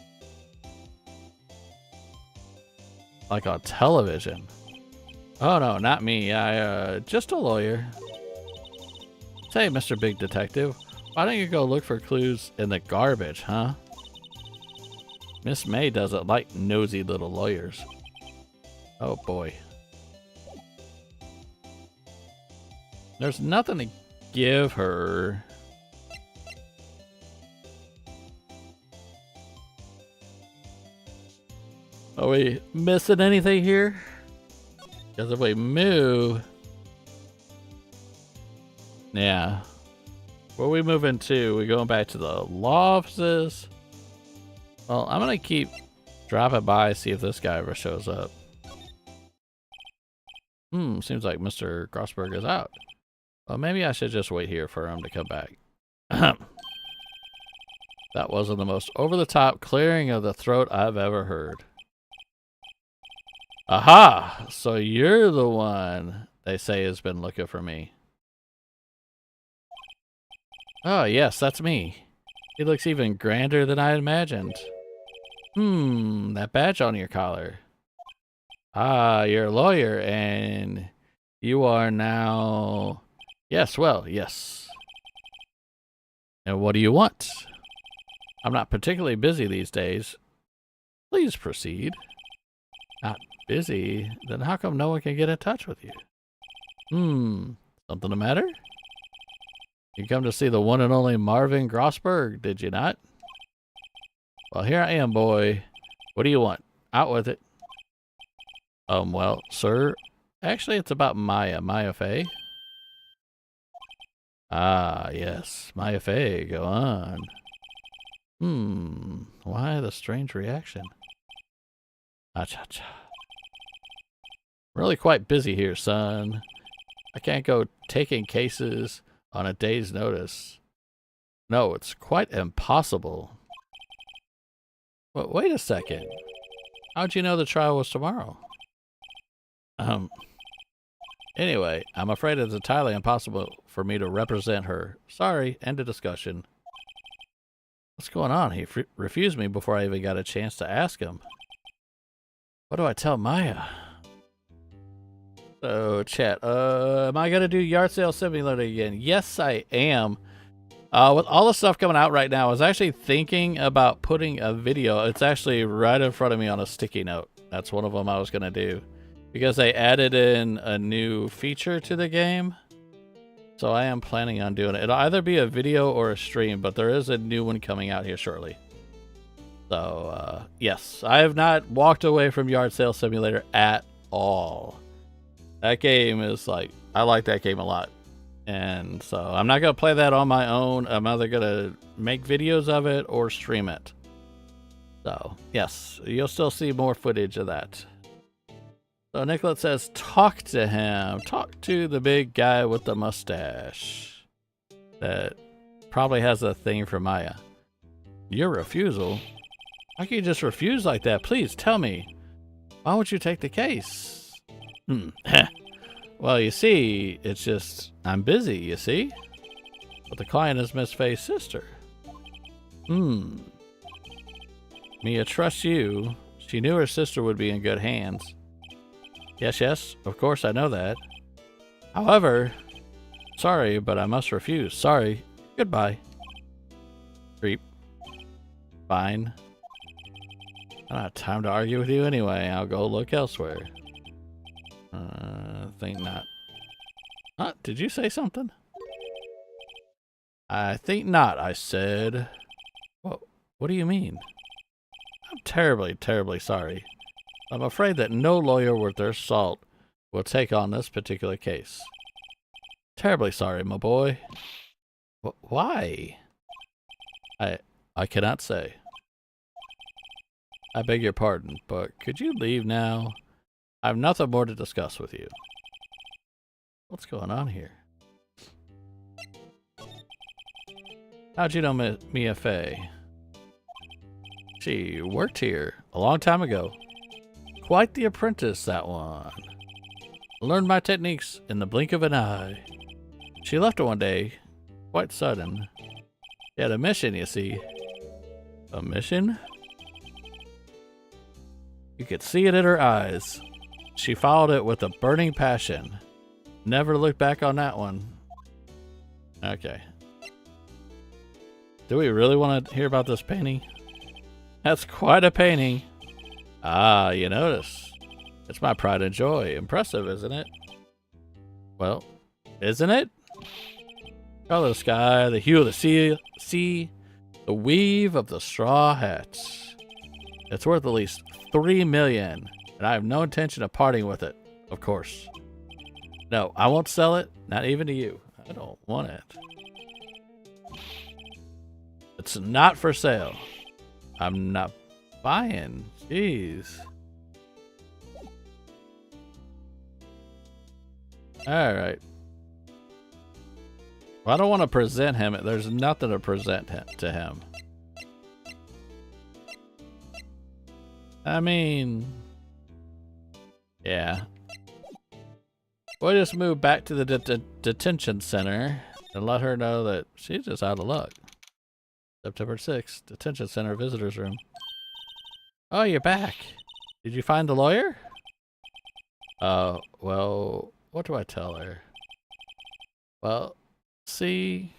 Like on television. Oh no, not me. I, just a lawyer. Say, Mr. Big Detective, why don't you go look for clues in the garbage, huh? Miss May doesn't like nosy little lawyers. Oh boy. There's nothing to give her. Are we missing anything here? Because if we move... Yeah. Where we moving to? We going back to the law offices? Well, I'm gonna keep dropping by, see if this guy ever shows up. Seems like Mr. Grossberg is out. Well, maybe I should just wait here for him to come back. That wasn't the most over-the-top clearing of the throat I've ever heard. Aha! So you're the one they say has been looking for me. Oh, yes, that's me. He looks even grander than I imagined. That badge on your collar. Ah, you're a lawyer, and you are now... Yes, well, yes. And what do you want? I'm not particularly busy these days. Please proceed. Not busy? Then how come no one can get in touch with you? Something the matter? You come to see the one and only Marvin Grossberg, did you not? Well, here I am, boy. What do you want? Out with it. Well, sir, actually it's about Maya Fey. Ah, yes, Maya Fey, go on. Why the strange reaction? Cha-cha. Really quite busy here, son. I can't go taking cases on a day's notice. No, it's quite impossible. But wait a second. How'd you know the trial was tomorrow? Anyway, I'm afraid it's entirely impossible for me to represent her. Sorry, end of discussion. What's going on? He refused me before I even got a chance to ask him. What do I tell Maya? So, chat, am I gonna do Yard Sale Simulator again? Yes, I am. With all the stuff coming out right now, I was actually thinking about putting a video. It's actually right in front of me on a sticky note. That's one of them I was gonna do. Because they added in a new feature to the game. So I am planning on doing it. It'll either be a video or a stream, but there is a new one coming out here shortly. So, yes. I have not walked away from Yard Sale Simulator at all. That game is like, I like that game a lot. And so I'm not going to play that on my own. I'm either going to make videos of it or stream it. So, yes, you'll still see more footage of that. So Nicolette says, talk to him. Talk to the big guy with the mustache. That probably has a thing for Maya. Your refusal? How can you just refuse like that? Please tell me. Why won't you take the case? Well, you see, it's just, I'm busy, you see? But the client is Miss Faye's sister. Mia trusts you. She knew her sister would be in good hands. Yes, of course I know that. However, sorry, but I must refuse. Sorry. Goodbye. Creep. Fine. I don't have time to argue with you anyway. I'll go look elsewhere. Think not. Huh? Did you say something? I think not, I said. What do you mean? I'm terribly, terribly sorry. I'm afraid that no lawyer worth their salt will take on this particular case. Terribly sorry, my boy. Why? I cannot say. I beg your pardon, but could you leave now? I have nothing more to discuss with you. What's going on here? How'd you know Mia Fey? She worked here a long time ago. Quite the apprentice, that one. Learned my techniques in the blink of an eye. She left one day, quite sudden. She had a mission, you see. A mission? You could see it in her eyes. She followed it with a burning passion. Never looked back on that one. Okay. Do we really want to hear about this painting? That's quite a painting. Ah, you notice. It's my pride and joy. Impressive, isn't it? Well, isn't it? Color of the sky, the hue of the sea, the weave of the straw hats. It's worth at least $3 million, and I have no intention of parting with it, of course. No, I won't sell it, not even to you. I don't want it. It's not for sale. I'm not buying. Jeez. Alright. Well, I don't want to present him. There's nothing to present to him. I mean, Yeah. We'll just move back to the detention center and let her know that she's just out of luck. September 6th, detention center visitors room. Oh, you're back. Did you find the lawyer? Well, what do I tell her? Well, see,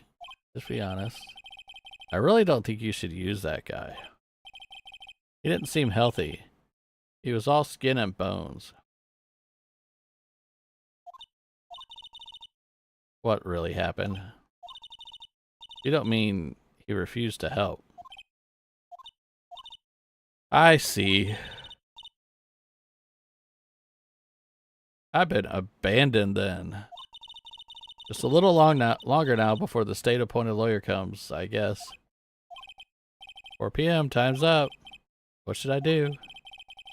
just be honest. I really don't think you should use that guy. He didn't seem healthy. He was all skin and bones. What really happened? You don't mean he refused to help? I see. I've been abandoned then. Just a little longer now before the state-appointed lawyer comes, I guess. 4 p.m. Time's up. What should I do?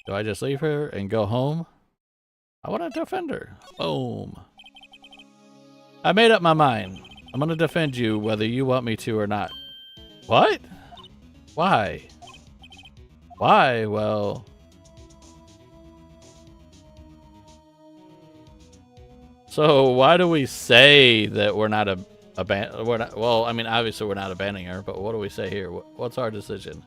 Do I just leave her and go home? I want to defend her. Boom. I made up my mind. I'm gonna defend you whether you want me to or not. What? Why? Why? Well... So why do we say that we're not well, I mean, obviously we're not abandoning her, but what do we say here? What's our decision?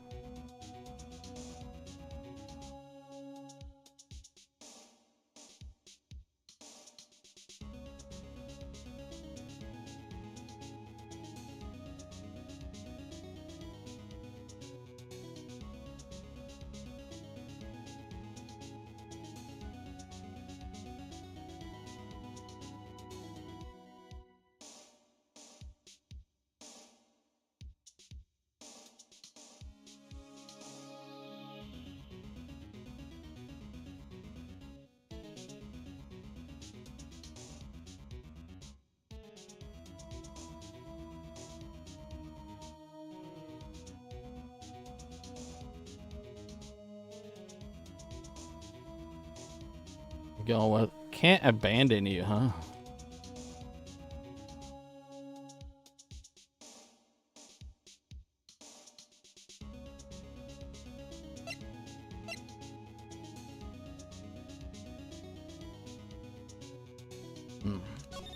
Going with can't abandon you, huh?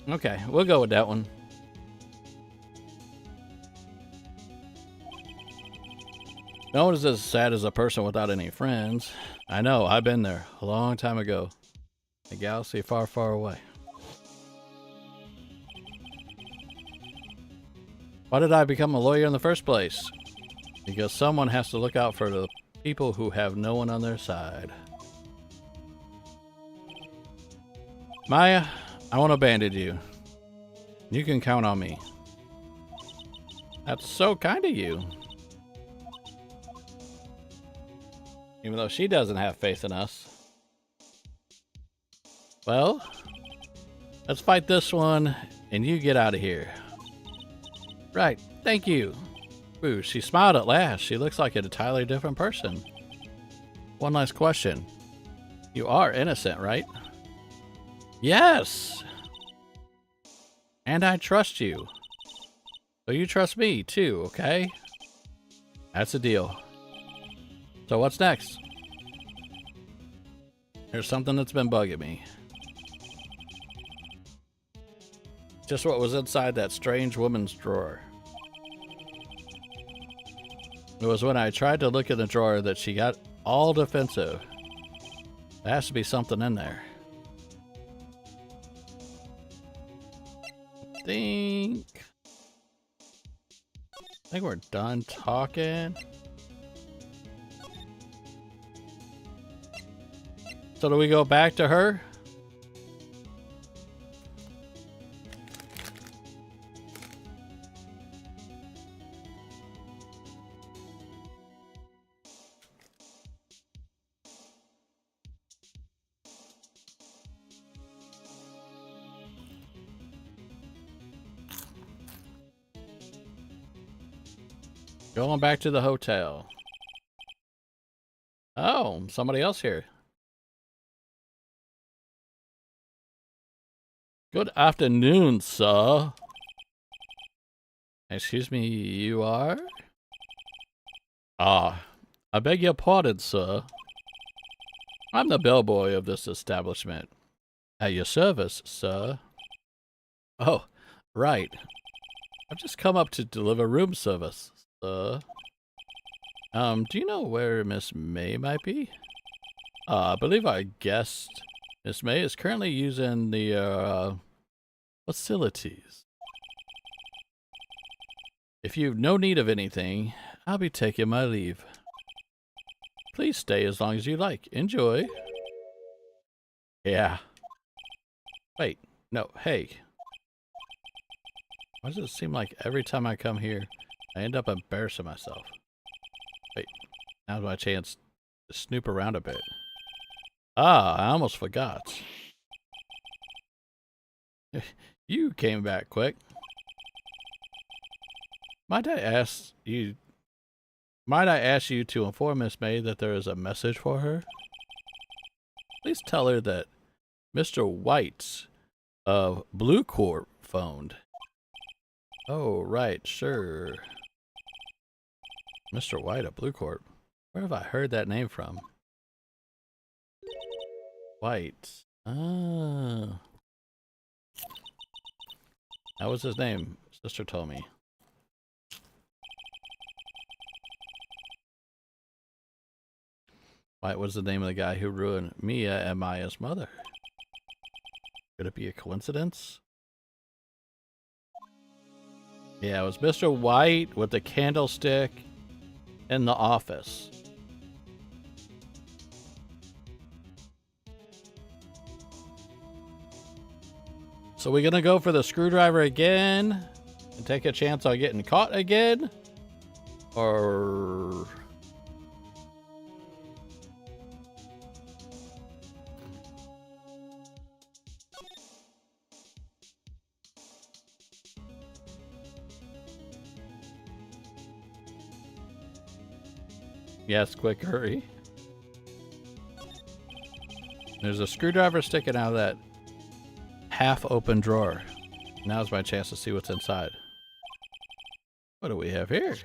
Okay, we'll go with that one. No one is as sad as a person without any friends. I know, I've been there a long time ago. A galaxy far, far away. Why did I become a lawyer in the first place? Because someone has to look out for the people who have no one on their side. Maya, I won't abandon you. You can count on me. That's so kind of you. Even though she doesn't have faith in us. Well, let's fight this one, and you get out of here. Right, thank you. Ooh, she smiled at last. She looks like an entirely different person. One last question. You are innocent, right? Yes! And I trust you. So you trust me, too, okay? That's a deal. So what's next? Here's something that's been bugging me. Just what was inside that strange woman's drawer. It was when I tried to look in the drawer that she got all defensive. There has to be something in there. I think we're done talking. So do we go back to her? Going back to the hotel. Oh, somebody else here. Good afternoon, sir. Excuse me, you are? Ah, I beg your pardon, sir. I'm the bellboy of this establishment. At your service, sir. Oh, right. I've just come up to deliver room service, sir. Do you know where Miss May might be? I believe our guest, Miss May, is currently using the, facilities. If you've no need of anything, I'll be taking my leave. Please stay as long as you like. Enjoy. Yeah. Wait. No. Hey. Why does it seem like every time I come here, I end up embarrassing myself? Wait. Now's my chance to snoop around a bit. Ah, I almost forgot. You came back quick. Might I ask you to inform Miss May that there is a message for her? Please tell her that Mr. White of Blue Corp phoned. Oh, right, sure. Mr. White of Blue Corp. Where have I heard that name from? White. Ah. That was his name. Sister told me. White was the name of the guy who ruined Mia and Maya's mother. Could it be a coincidence? Yeah, it was Mr. White with the candlestick in the office. So we're gonna go for the screwdriver again and take a chance on getting caught again? Or... Yes, quick, hurry. There's a screwdriver sticking out of that half-open drawer. Now's my chance to see what's inside. What do we have here?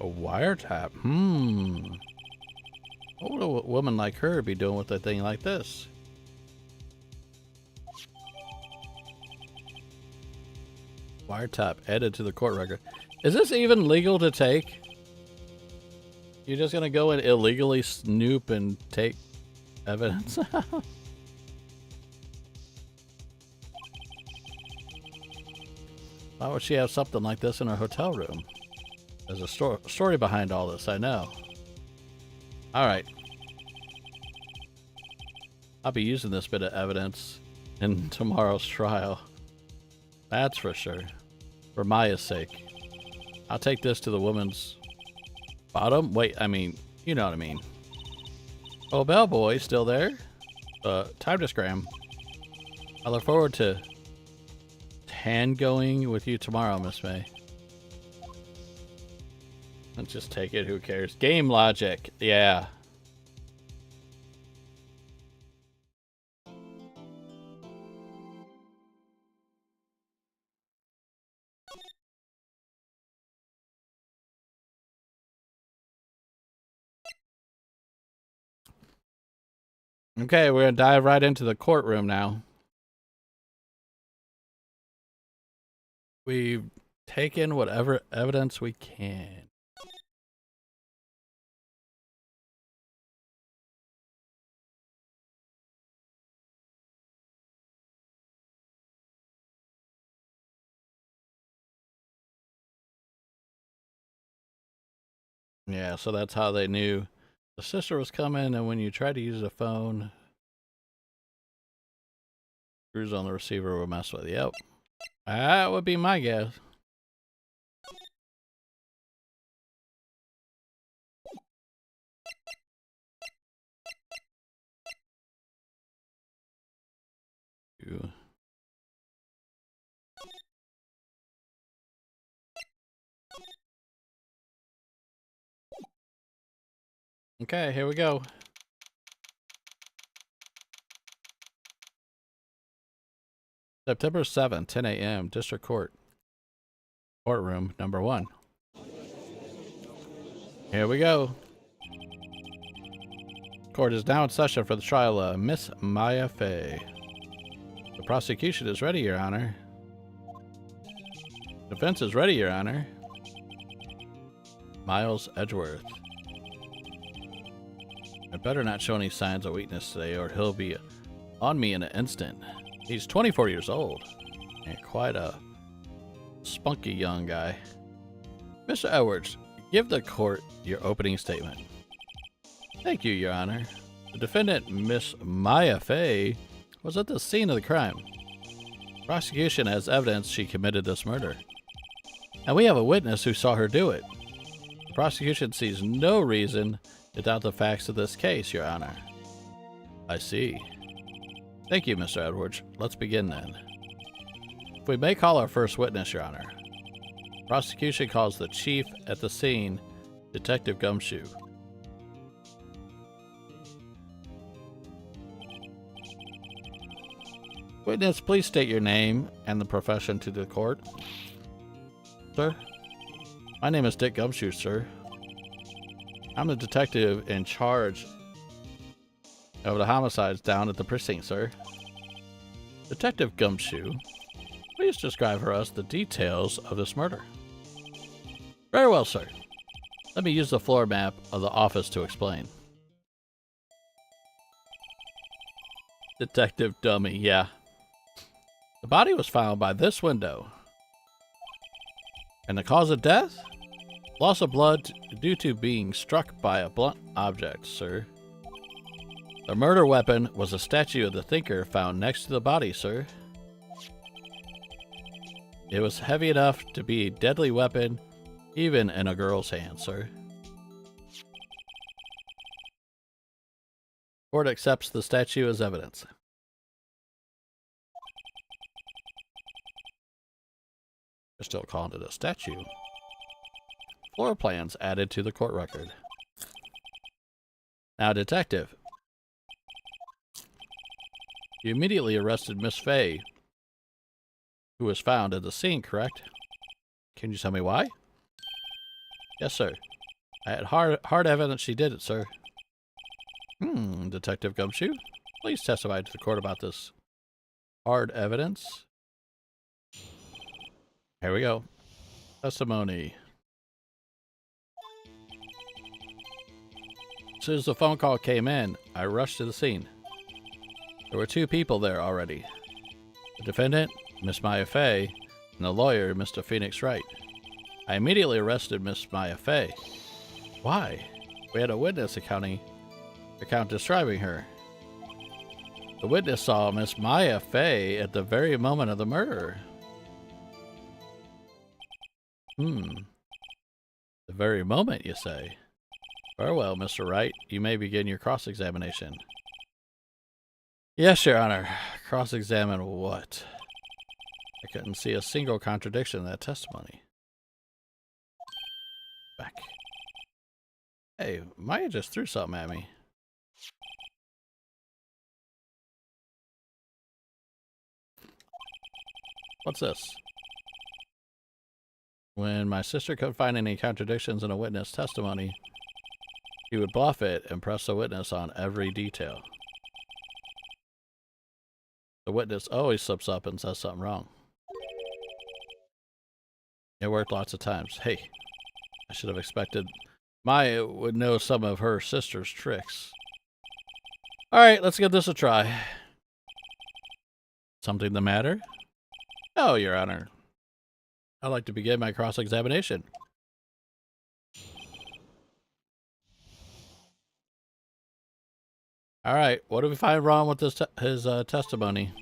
A wiretap. What would a woman like her be doing with a thing like this? Wiretap added to the court record. Is this even legal to take? You're just gonna go and illegally snoop and take evidence? Why would she have something like this in her hotel room? There's a story behind all this, I know. Alright. I'll be using this bit of evidence in tomorrow's trial. That's for sure. For Maya's sake. I'll take this to the woman's bottom? Wait, I mean, you know what I mean. Oh, bellboy, still there? Time to scram. I look forward to tangoing with you tomorrow, Miss May. Let's just take it, who cares? Game logic, yeah. Okay, we're gonna dive right into the courtroom now. We've taken whatever evidence we can. Yeah, so that's how they knew the sister was coming, and when you try to use the phone, screws on the receiver will mess with you. Yep. That would be my guess. Okay, here we go. September 7th, 10 a.m., District Court. Courtroom number 1. Here we go. Court is now in session for the trial of Miss Maya Fey. The prosecution is ready, Your Honor. Defense is ready, Your Honor. Miles Edgeworth. I better not show any signs of weakness today, or he'll be on me in an instant. He's 24 years old, and quite a spunky young guy. Mr. Edwards, give the court your opening statement. Thank you, Your Honor. The defendant, Miss Maya Fey, was at the scene of the crime. The prosecution has evidence she committed this murder, and we have a witness who saw her do it. The prosecution sees no reason to doubt the facts of this case, Your Honor. I see. Thank you, Mr. Edwards. Let's begin then. If we may call our first witness, Your Honor. The prosecution calls the chief at the scene, Detective Gumshoe. Witness, please state your name and the profession to the court. Sir? My name is Dick Gumshoe, sir. I'm the detective in charge of the homicides down at the precinct, sir. Detective Gumshoe, please describe for us the details of this murder. Very well, sir. Let me use the floor map of the office to explain. Detective Dummy, yeah. The body was found by this window. And the cause of death? Loss of blood due to being struck by a blunt object, sir. The murder weapon was a statue of the thinker found next to the body, sir. It was heavy enough to be a deadly weapon, even in a girl's hand, sir. Court accepts the statue as evidence. They're still calling it a statue. Floor plans added to the court record. Now, detective. You immediately arrested Miss Fey, who was found at the scene, correct? Can you tell me why? Yes, sir. I had hard evidence she did it, sir. Detective Gumshoe, please testify to the court about this hard evidence. Here we go. Testimony. As soon as the phone call came in, I rushed to the scene. There were two people there already. The defendant, Miss Maya Fey, and the lawyer, Mr. Phoenix Wright. I immediately arrested Miss Maya Fey. Why? We had a witness account describing her. The witness saw Miss Maya Fey at the very moment of the murder. The very moment, you say? Very well, Mr. Wright. You may begin your cross-examination. Yes, Your Honor. Cross-examine what? I couldn't see a single contradiction in that testimony. Back. Hey, Maya just threw something at me. What's this? When my sister couldn't find any contradictions in a witness testimony, he would bluff it and press the witness on every detail. The witness always slips up and says something wrong. It worked lots of times. Hey, I should have expected Maya would know some of her sister's tricks. Alright, let's give this a try. Something the matter? No, Your Honor. I'd like to begin my cross-examination. Alright, what do we find wrong with his testimony?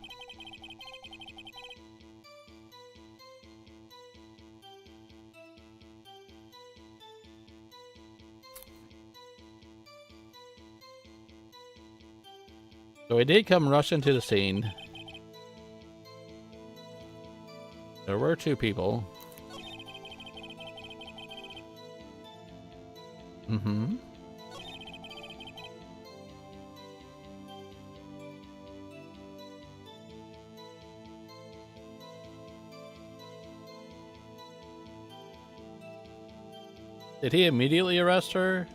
So he did come rushing to the scene. There were two people. Did he immediately arrest her?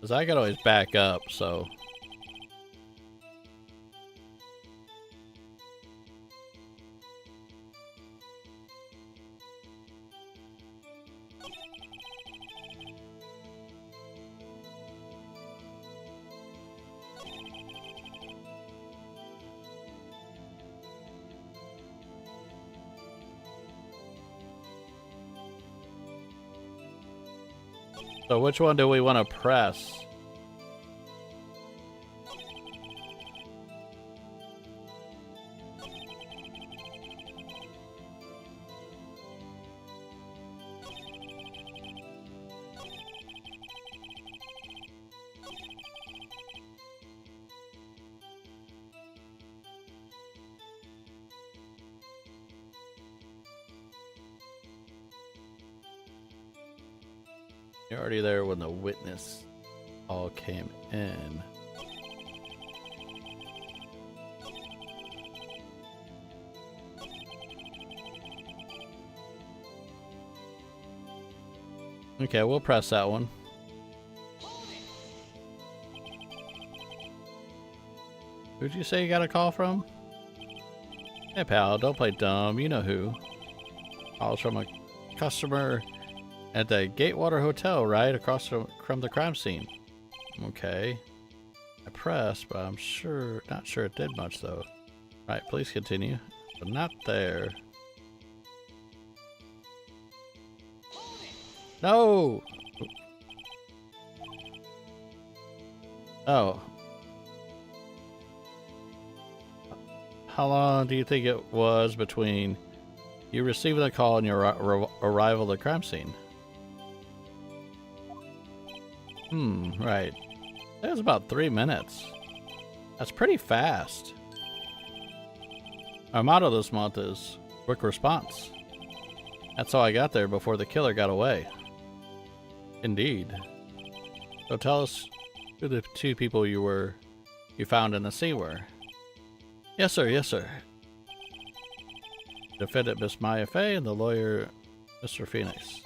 Because I can always back up, so... So which one do we want to press? You're already there when the witness all came in. Okay, we'll press that one. Who'd you say you got a call from? Hey pal, don't play dumb, you know who. Calls from a customer at the Gatewater Hotel, right across from the crime scene. Okay. I pressed, but I'm not sure it did much though. Right, please continue. But not there. No! Oh. How long do you think it was between you receiving the call and your arrival at the crime scene? Right. It was about 3 minutes. That's pretty fast. Our motto this month is quick response. That's how I got there before the killer got away. Indeed. So tell us who the two people you found in the sea were. Yes, sir. Yes, sir. Defendant Miss Maya Fey and the lawyer Mr. Phoenix.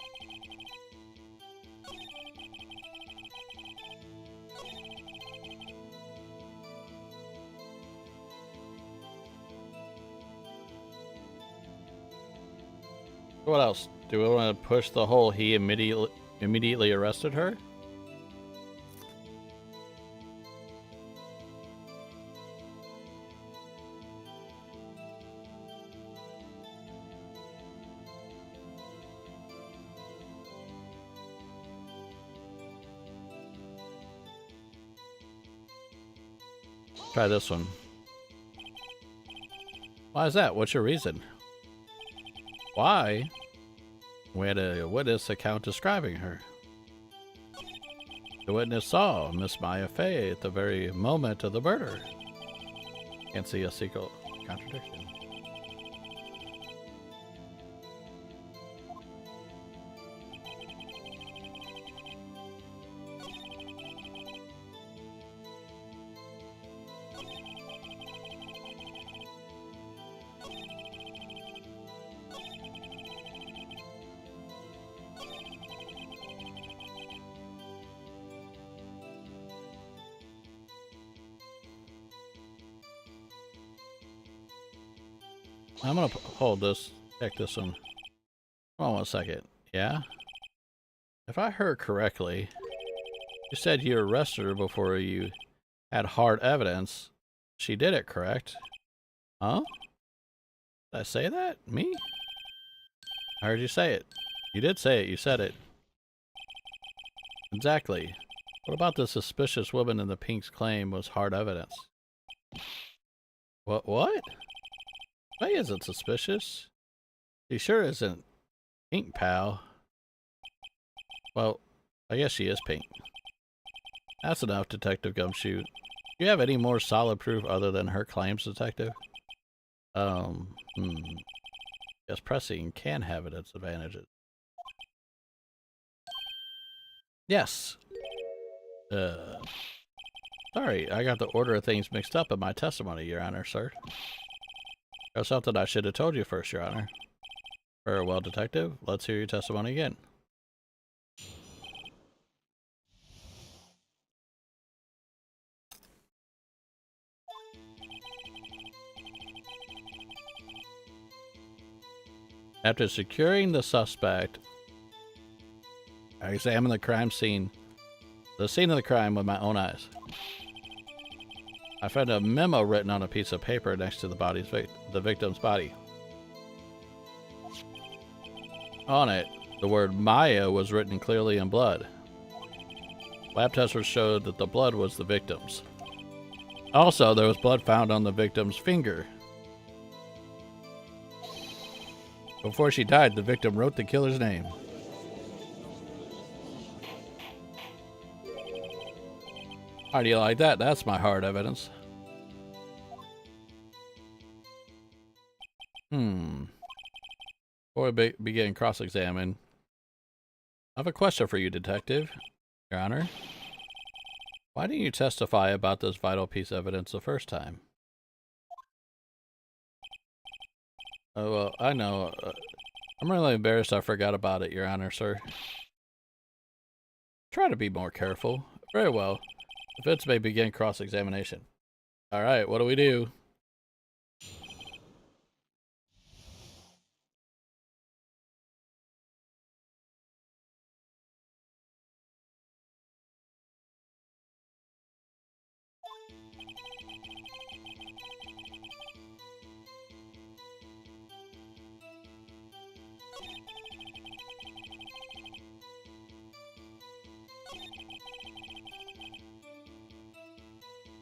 What else? Do we want to push the whole he immediately arrested her? Try this one. Why is that? What's your reason? Why? We had a witness account describing her. The witness saw Miss Maya Fey at the very moment of the murder. Can't see a single contradiction. I'm gonna hold this, check this one. Hold on 1 second. Yeah? If I heard correctly, you said you arrested her before you had hard evidence. She did it, correct? Huh? Did I say that? Me? I heard you say it. You did say it, you said it. Exactly. What about the suspicious woman in the pink's claim was hard evidence? What? May isn't suspicious. She sure isn't pink, pal. Well, I guess she is pink. That's enough, Detective Gumshoe. Do you have any more solid proof other than her claims, Detective? Guess pressing can have its advantages. Yes. Sorry, I got the order of things mixed up in my testimony, Your Honor, sir. There's something I should have told you first, Your Honor. Very well, Detective. Let's hear your testimony again. After securing the suspect, I examined the scene of the crime with my own eyes. I found a memo written on a piece of paper next to the victim's body. On it, the word Maya was written clearly in blood. Lab tests showed that the blood was the victim's. Also, there was blood found on the victim's finger. Before she died, the victim wrote the killer's name. How do you like that? That's my hard evidence. Before we begin cross-examine, I have a question for you, Detective. Your Honor. Why didn't you testify about this vital piece of evidence the first time? Oh, well, I know. I'm really embarrassed I forgot about it, Your Honor, sir. Try to be more careful. Very well. Defense may begin cross-examination. Alright, what do we do?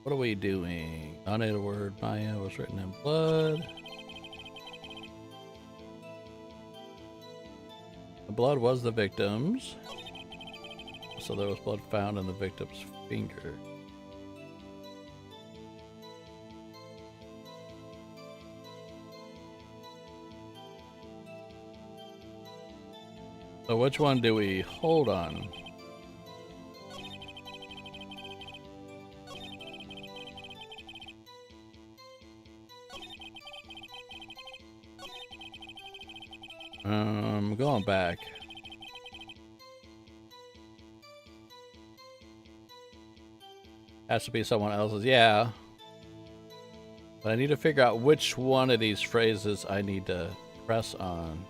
What are we doing? Not a word Maya was written in blood. The blood was the victim's. So there was blood found in the victim's finger. So which one do we hold on? Going back. Has to be someone else's, yeah. But I need to figure out which one of these phrases I need to press on.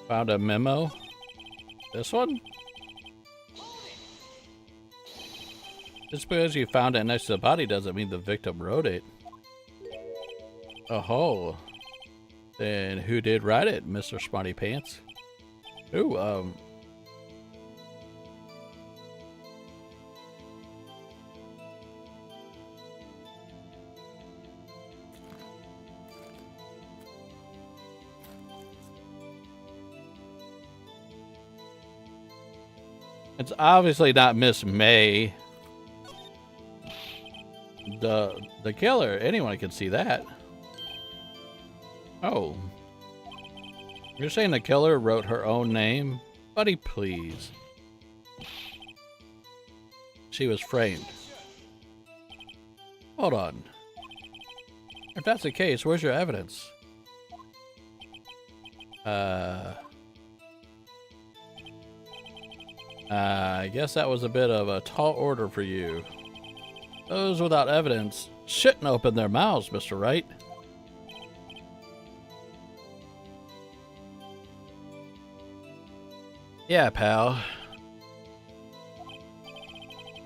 Found a memo. This one? Just because you found it next to the body doesn't mean the victim wrote it. Oh, then who did write it, Mr. Smarty Pants? Ooh, it's obviously not Miss May. The killer, anyone can see that. Oh. You're saying the killer wrote her own name? Buddy, please. She was framed. Hold on. If that's the case, where's your evidence? I guess that was a bit of a tall order for you. Those without evidence shouldn't open their mouths, Mr. Wright. Yeah, pal.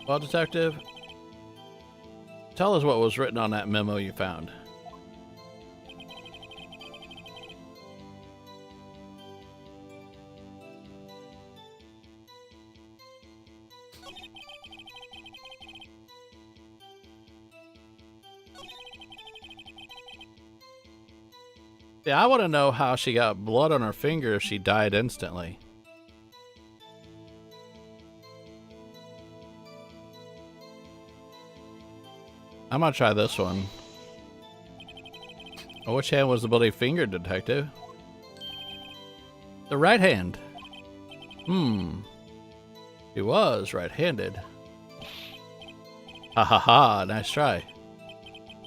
Well, Detective, tell us what was written on that memo you found. Yeah, I want to know how she got blood on her finger if she died instantly. I'm gonna try this one. Oh, which hand was the bloody finger, Detective? The right hand. He was right-handed. Ha ha ha, nice try.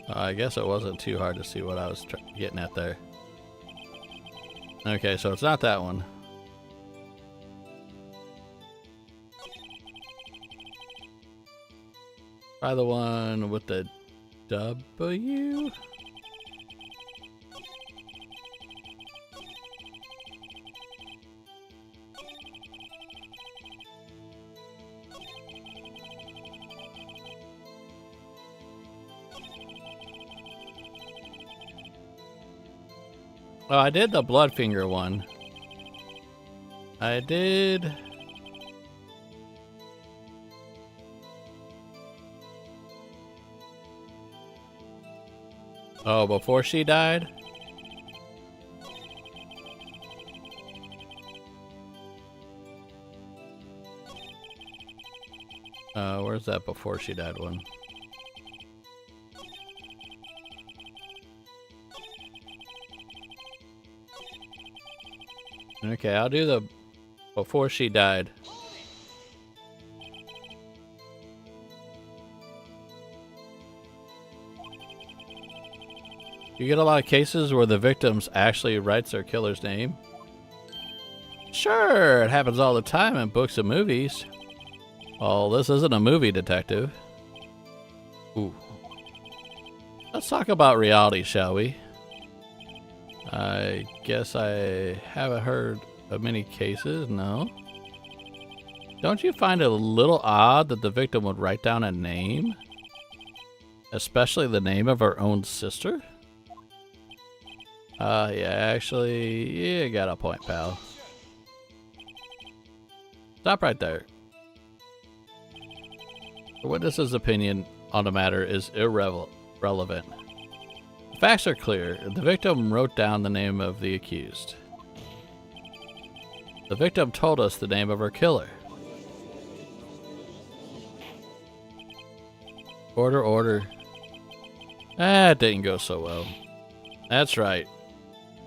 I guess it wasn't too hard to see what I was getting at there. Okay, so it's not that one. Try the one with the W? Oh, I did the Bloodfinger one. I did... Oh, before she died? Where's that before she died one? Okay, I'll do the before she died. You get a lot of cases where the victims actually writes their killer's name. Sure, it happens all the time in books and movies. Well, this isn't a movie, detective. Ooh. Let's talk about reality, shall we? I guess I haven't heard of many cases, no? Don't you find it a little odd that the victim would write down a name? Especially the name of her own sister? Yeah, actually, you got a point, pal. Stop right there. The witness's opinion on the matter is irrelevant. The facts are clear. The victim wrote down the name of the accused. The victim told us the name of her killer. Order, order. That didn't go so well. That's right.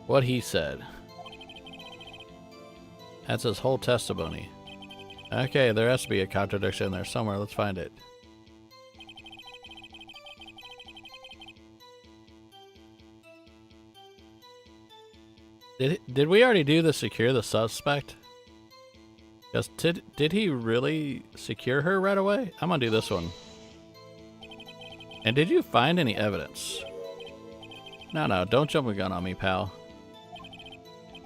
What he said. That's his whole testimony. Okay, there has to be a contradiction there somewhere. Let's find it. Did we already do the secure the suspect? Just did he really secure her right away? I'm gonna do this one. And did you find any evidence? No, don't jump the gun on me, pal.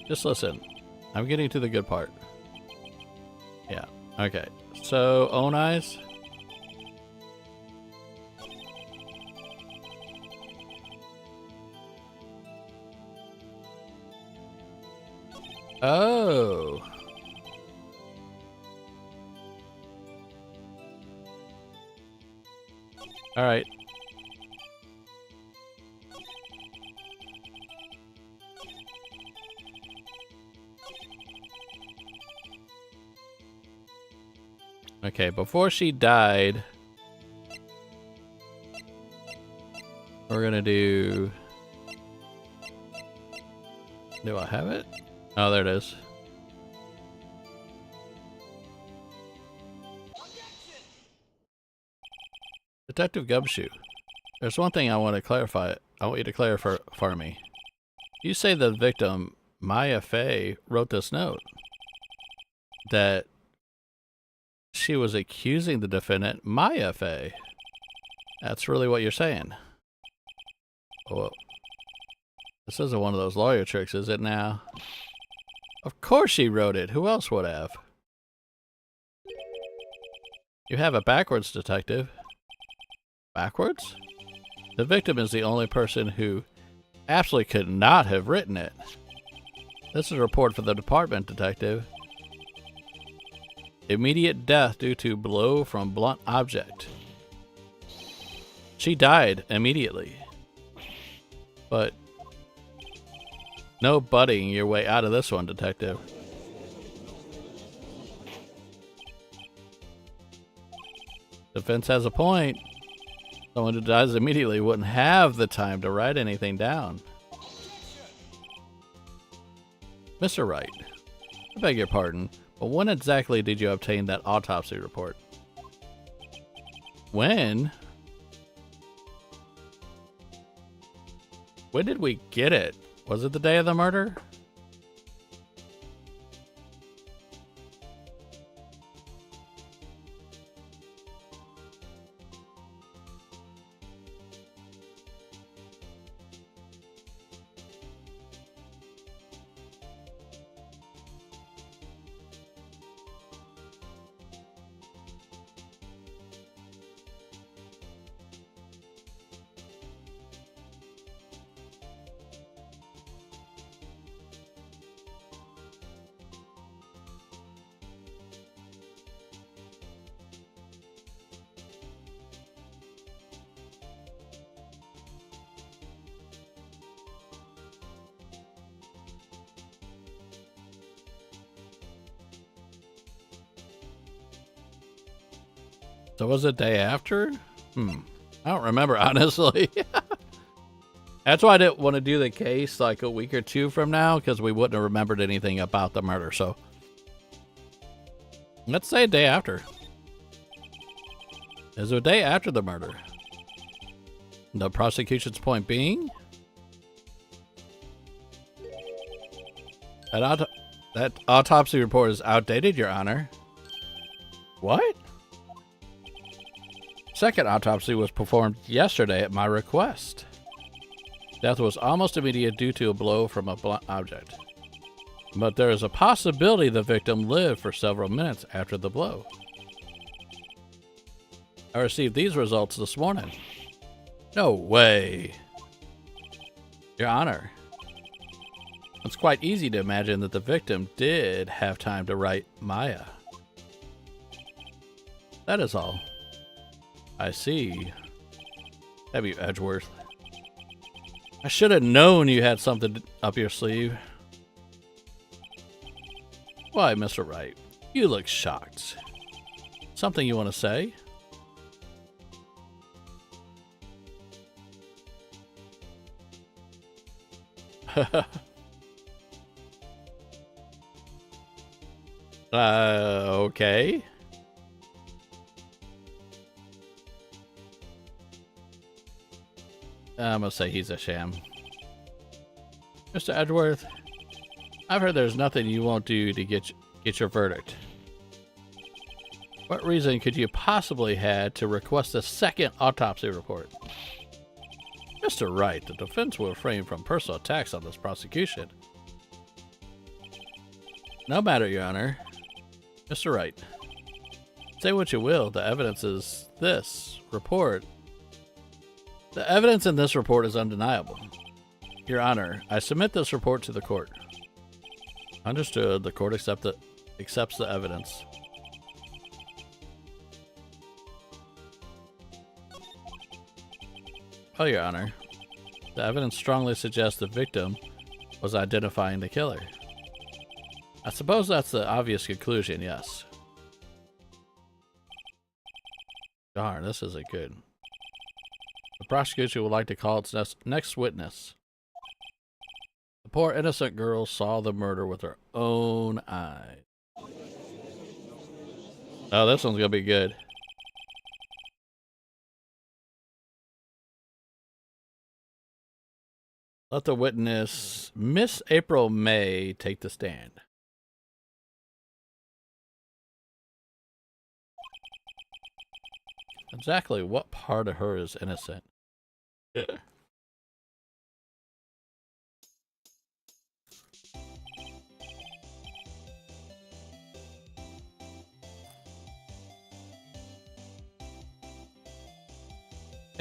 Just listen. I'm getting to the good part. Yeah, okay. So, own eyes. Oh. All right. Okay, before she died, we're gonna do... Do I have it? Oh, there it is. Detective Gumshoe, there's one thing I want to clarify. I want you to clarify for me. You say the victim, Maya Fey, wrote this note that she was accusing the defendant, Maya Fey. That's really what you're saying. Well, this isn't one of those lawyer tricks, is it now? Of course she wrote it. Who else would have? You have it backwards, detective. Backwards? The victim is the only person who absolutely could not have written it. This is a report for the department, detective. Immediate death due to blow from blunt object. She died immediately. But no budding your way out of this one, detective. Defense has a point. Someone who dies immediately wouldn't have the time to write anything down. Mr. Wright, I beg your pardon, but when exactly did you obtain that autopsy report? When? When did we get it? Was it the day of the murder? So was it day after? I don't remember, honestly. That's why I didn't want to do the case like a week or two from now, because we wouldn't have remembered anything about the murder. So let's say day after. Is it a day after the murder? The prosecution's point being? That autopsy report is outdated, Your Honor. What? Second autopsy was performed yesterday at my request. Death was almost immediate due to a blow from a blunt object. But there is a possibility the victim lived for several minutes after the blow. I received these results this morning. No way. Your Honor, it's quite easy to imagine that the victim did have time to write Maya. That is all. I see. W. Edgeworth. I should have known you had something up your sleeve. Why, Mr. Wright, you look shocked. Something you want to say? Okay. I'm gonna say he's a sham. Mr. Edgeworth, I've heard there's nothing you won't do to get your verdict. What reason could you possibly have to request a second autopsy report? Mr. Wright, the defense will refrain from personal attacks on this prosecution. No matter, Your Honor. Mr. Wright, say what you will, the evidence is this report. The evidence in this report is undeniable. Your Honor, I submit this report to the court. Understood. The court accepts the evidence. Oh, Your Honor, the evidence strongly suggests the victim was identifying the killer. I suppose that's the obvious conclusion, yes. Darn, this isn't good. The prosecution would like to call its next witness. The poor innocent girl saw the murder with her own eyes. Oh, this one's gonna be good. Let the witness, Miss April May, take the stand. Exactly what part of her is innocent? Yeah.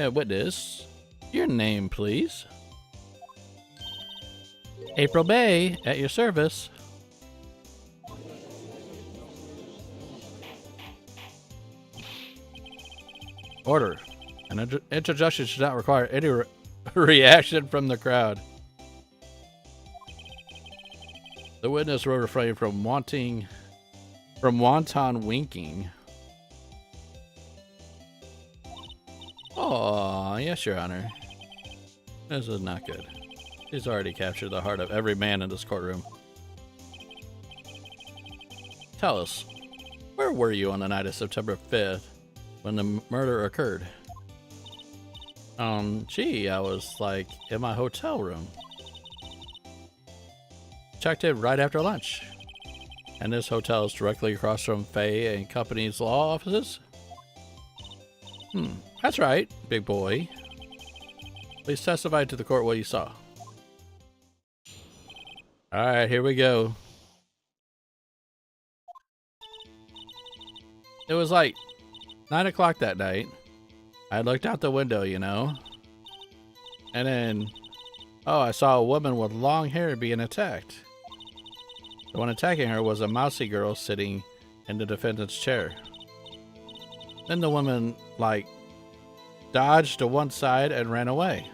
Witness, your name, please. April May, at your service. Order. An introduction should not require any reaction from the crowd. The witness will refrain from wanton winking. Oh, yes, Your Honor. This is not good. He's already captured the heart of every man in this courtroom. Tell us, where were you on the night of September 5th when the murder occurred? Gee, I was like in my hotel room. Checked in right after lunch. And this hotel is directly across from Faye and Company's law offices? That's right, big boy. Please testify to the court what you saw. Alright, here we go. It was like 9 o'clock that night. I looked out the window, you know. And then, oh, I saw a woman with long hair being attacked. The one attacking her was a mousy girl sitting in the defendant's chair. Then the woman, like, dodged to one side and ran away.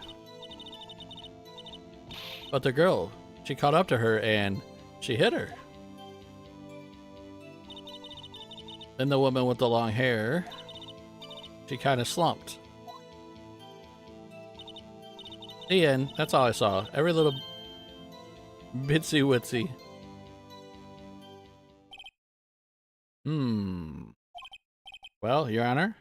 But the girl, she caught up to her and she hit her. Then the woman with the long hair, she kind of slumped. The end. That's all I saw. Every little bitsy witsy. Well, Your Honor,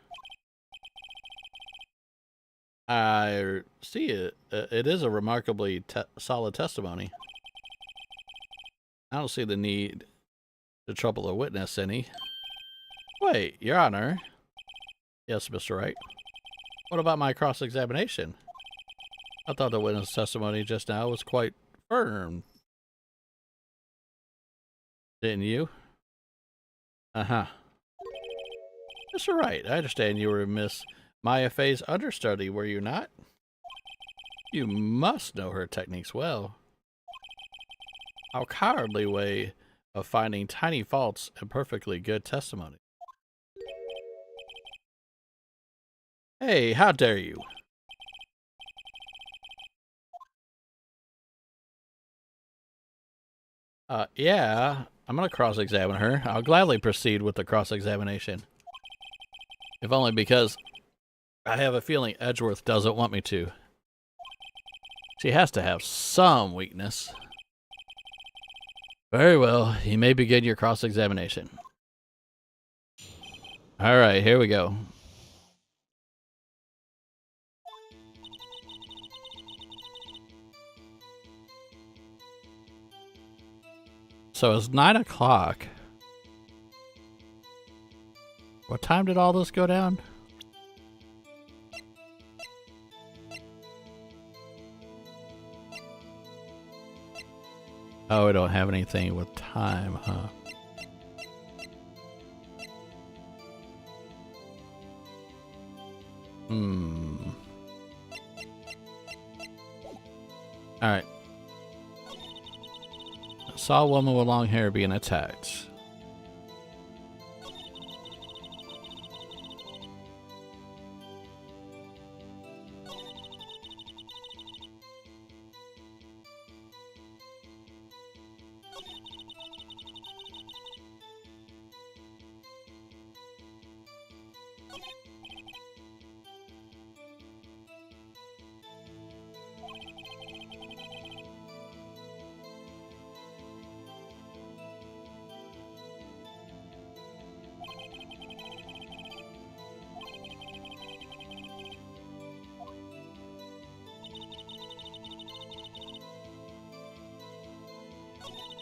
I see it. It is a remarkably solid testimony. I don't see the need to trouble a witness any. Wait, Your Honor. Yes, Mr. Wright. What about my cross-examination? I thought the witness testimony just now was quite firm. Didn't you? Uh-huh. Mr. Wright, I understand you were Miss Maya Faye's understudy, were you not? You must know her techniques well. How cowardly way of finding tiny faults in perfectly good testimony. Hey, how dare you? Yeah, I'm gonna cross-examine her. I'll gladly proceed with the cross-examination. If only because I have a feeling Edgeworth doesn't want me to. She has to have some weakness. Very well, you may begin your cross-examination. Alright, here we go. So it's 9 o'clock. What time did all this go down? Oh, we don't have anything with time, huh? Alright. Saw a woman with long hair being attacked.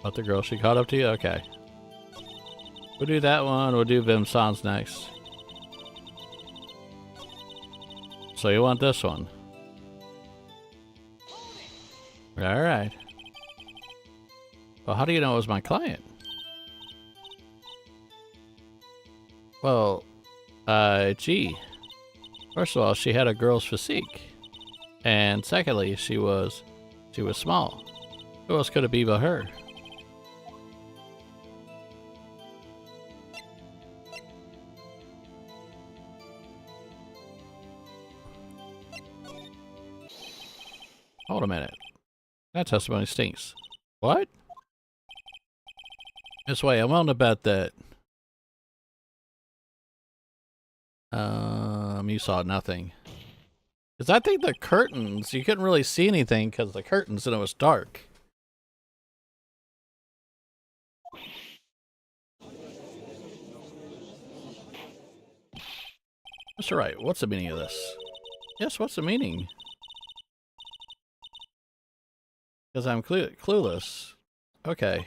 What, the girl she caught up to you? Okay. We'll do that one. We'll do Vim Sans next. So you want this one? Alright. Well, how do you know it was my client? Well, gee. First of all, she had a girl's physique. And secondly, she was small. Who else could it be but her? Hold a minute. That testimony stinks. What? This way, I'm willing to bet that you saw nothing. Because I think the curtains, you couldn't really see anything because the curtains and it was dark. Mr. Wright, what's the meaning of this? Yes, what's the meaning? Because I'm clueless. Okay.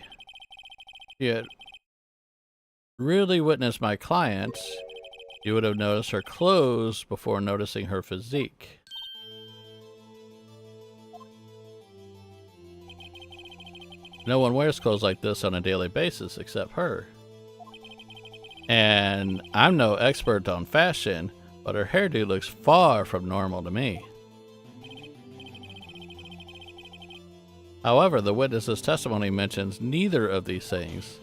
You had really witnessed my client, you would have noticed her clothes before noticing her physique. No one wears clothes like this on a daily basis except her. And I'm no expert on fashion, but her hairdo looks far from normal to me. However, the witness's testimony mentions neither of these things.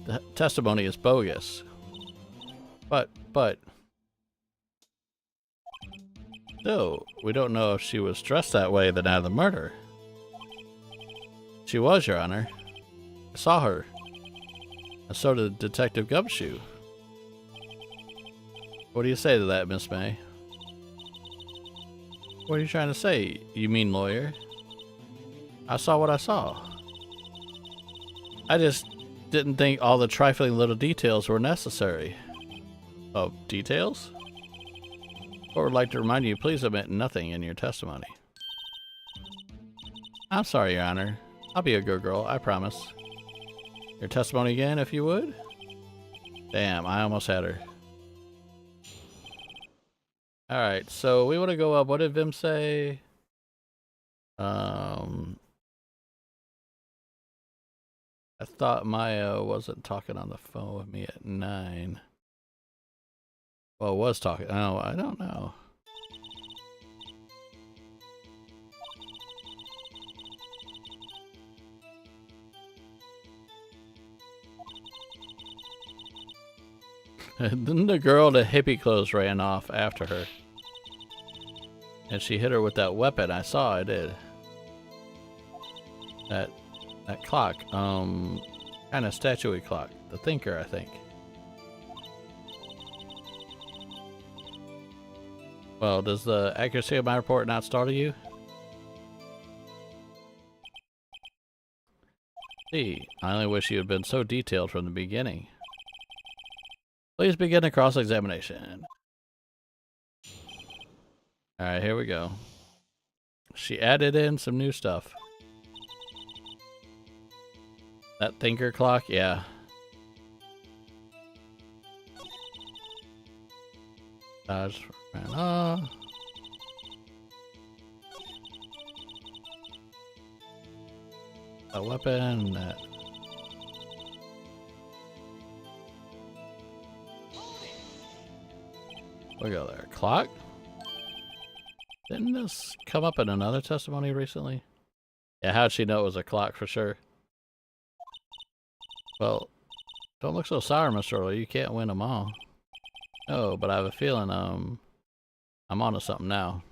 The testimony is bogus. But... Still, we don't know if she was dressed that way the night of the murder. She was, Your Honor. I saw her. And so did Detective Gumshoe. What do you say to that, Miss May? What are you trying to say, you mean lawyer? I saw what I saw. I just didn't think all the trifling little details were necessary. Oh, details? I would like to remind you, please omit nothing in your testimony. I'm sorry, Your Honor. I'll be a good girl, I promise. Your testimony again, if you would? Damn, I almost had her. Alright, so we want to go up. What did Vim say? I thought Maya wasn't talking on the phone with me at 9. Well, was talking. Oh, I don't know. And then the girl in the hippie clothes ran off after her. And she hit her with that weapon. I saw, I did. That clock. Kind of statuey clock. The Thinker, I think. Well, does the accuracy of my report not startle you? See, I only wish you had been so detailed from the beginning. Please begin the cross-examination. Alright, here we go. She added in some new stuff. That Thinker clock, yeah. Dodge ran off. A weapon that... We go there. Clock? Didn't this come up in another testimony recently? Yeah, how'd she know it was a clock for sure? Well, don't look so sour, Mr. Early. You can't win them all. Oh, but I have a feeling, I'm onto something now.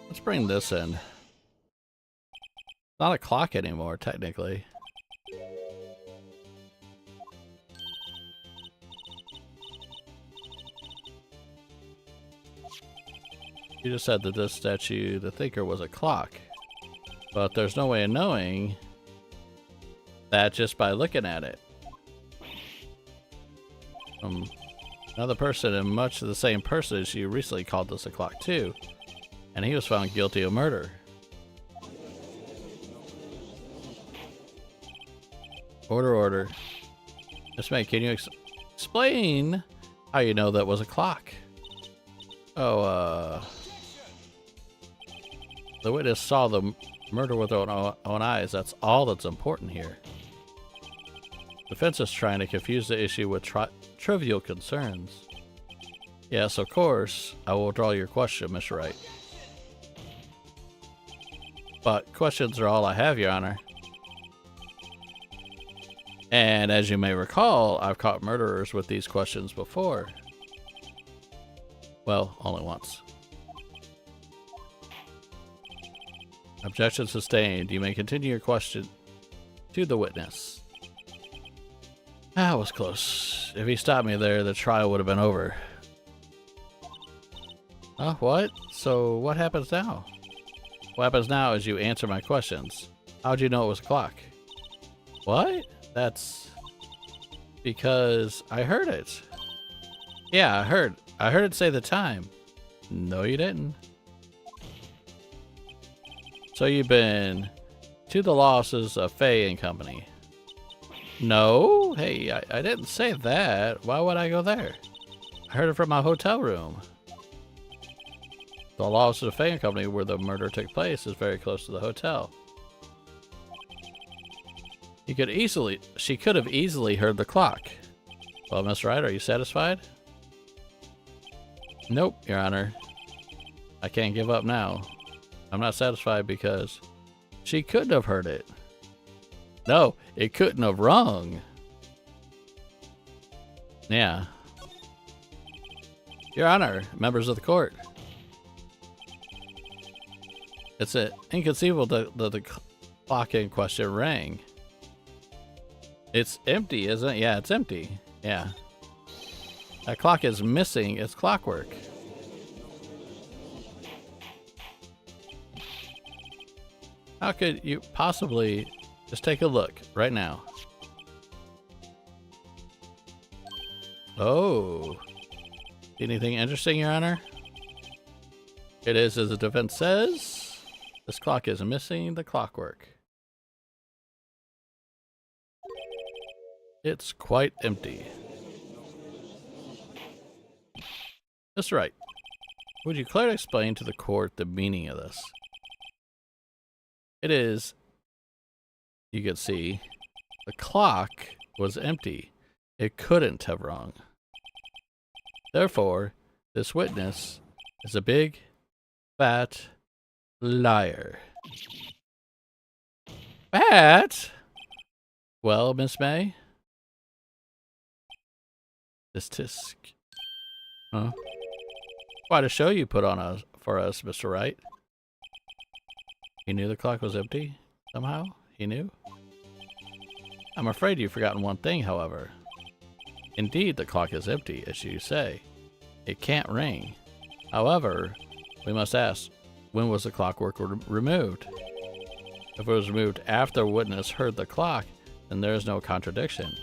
Let's bring this in. It's not a clock anymore, technically. You just said that this statue, the Thinker, was a clock. But there's no way of knowing that just by looking at it. Another person in much the same personage you recently called this a clock too. And he was found guilty of murder. Order. Miss May, can you explain how you know that was a clock? Oh, the witness saw the murder with her own eyes. That's all that's important here. Defense is trying to confuse the issue with trivial concerns. Yes, of course. I will withdraw your question, Mr. Wright. But questions are all I have, Your Honor. And as you may recall, I've caught murderers with these questions before. Well, only once. Objection sustained. You may continue your question to the witness. That was close. If he stopped me there, the trial would have been over. Oh, what? So what happens now? What happens now is you answer my questions. How'd you know it was a clock? What? That's because I heard it. Yeah, I heard it say the time. No, you didn't. So you've been to the losses of Faye and Company. No, hey, I didn't say that. Why would I go there? I heard it from my hotel room. The losses of Faye and Company, where the murder took place, is very close to the hotel. She could have easily heard the clock. Well, Miss Wright, are you satisfied? Nope, Your Honor. I can't give up now. I'm not satisfied because she couldn't have heard it. No, it couldn't have rung. Yeah. Your Honor, members of the court. It's inconceivable that the clock in question rang. It's empty, isn't it? Yeah, it's empty. Yeah. That clock is missing its clockwork. How could you possibly... Just take a look right now. Oh. Anything interesting, Your Honor? It is as the defense says. This clock is missing the clockwork. It's quite empty. Mr. Wright, would you clearly explain to the court the meaning of this? It is... You can see the clock was empty. It couldn't have rung. Therefore, this witness is a big, fat liar. Fat? Well, Miss May? This tisk. Huh? Quite a show you put on for us, Mr. Wright. You knew the clock was empty somehow? He knew? I'm afraid you've forgotten one thing, however. Indeed, the clock is empty, as you say. It can't ring. However, we must ask, when was the clockwork removed? If it was removed after a witness heard the clock, then there is no contradiction.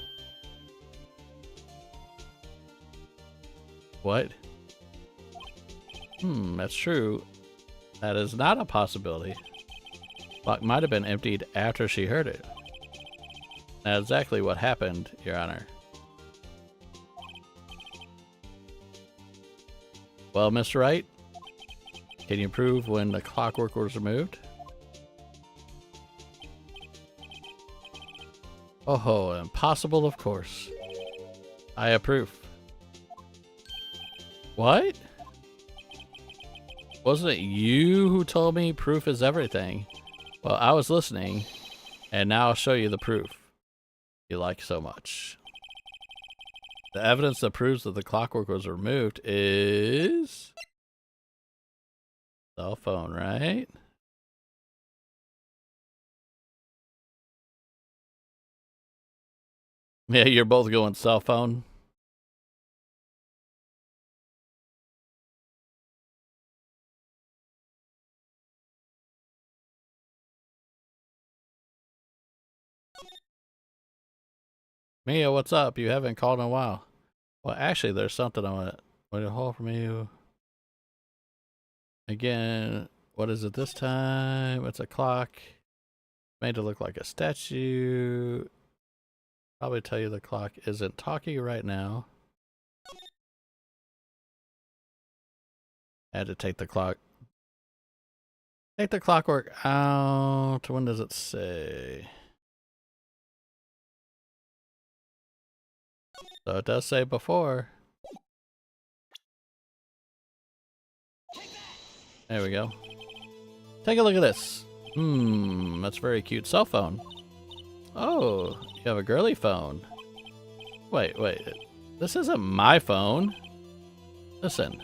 What? That's true. That is not a possibility. Clock might have been emptied after she heard it. That's exactly what happened, Your Honor. Well, Mr. Wright, can you prove when the clockwork was removed? Oh, impossible, of course. I approve. What? Wasn't it you who told me proof is everything? Well, I was listening, and now I'll show you the proof you like so much. The evidence that proves that the clockwork was removed is... cell phone, right? Yeah, you're both going cell phone. Mia, what's up? You haven't called in a while. Well, actually, there's something I want to hold from you. Again, what is it this time? It's a clock. Made to look like a statue. Probably tell you the clock isn't talking right now. Had to take the clock. Take the clockwork out. When does it say? So it does say before. There we go. Take a look at this. That's a very cute cell phone. Oh, you have a girly phone. Wait. This isn't my phone. Listen,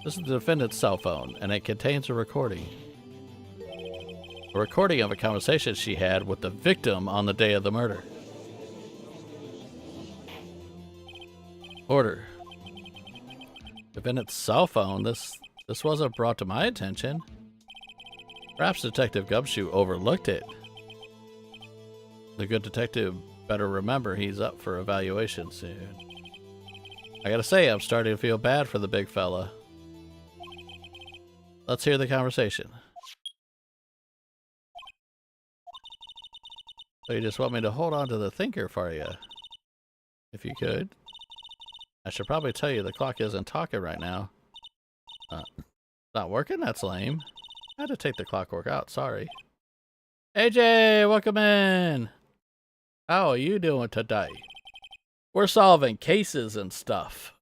this is the defendant's cell phone, and it contains a recording. A recording of a conversation she had with the victim on the day of the murder. Order. Defendant's cell phone. This wasn't brought to my attention. Perhaps Detective Gumshoe overlooked it. The good detective better remember he's up for evaluation soon. I gotta say, I'm starting to feel bad for the big fella. Let's hear the conversation. So you just want me to hold on to the thinker for you? If you could. I should probably tell you the clock isn't talking right now. Not working? That's lame. I had to take the clockwork out, sorry. AJ, welcome in! How are you doing today? We're solving cases and stuff.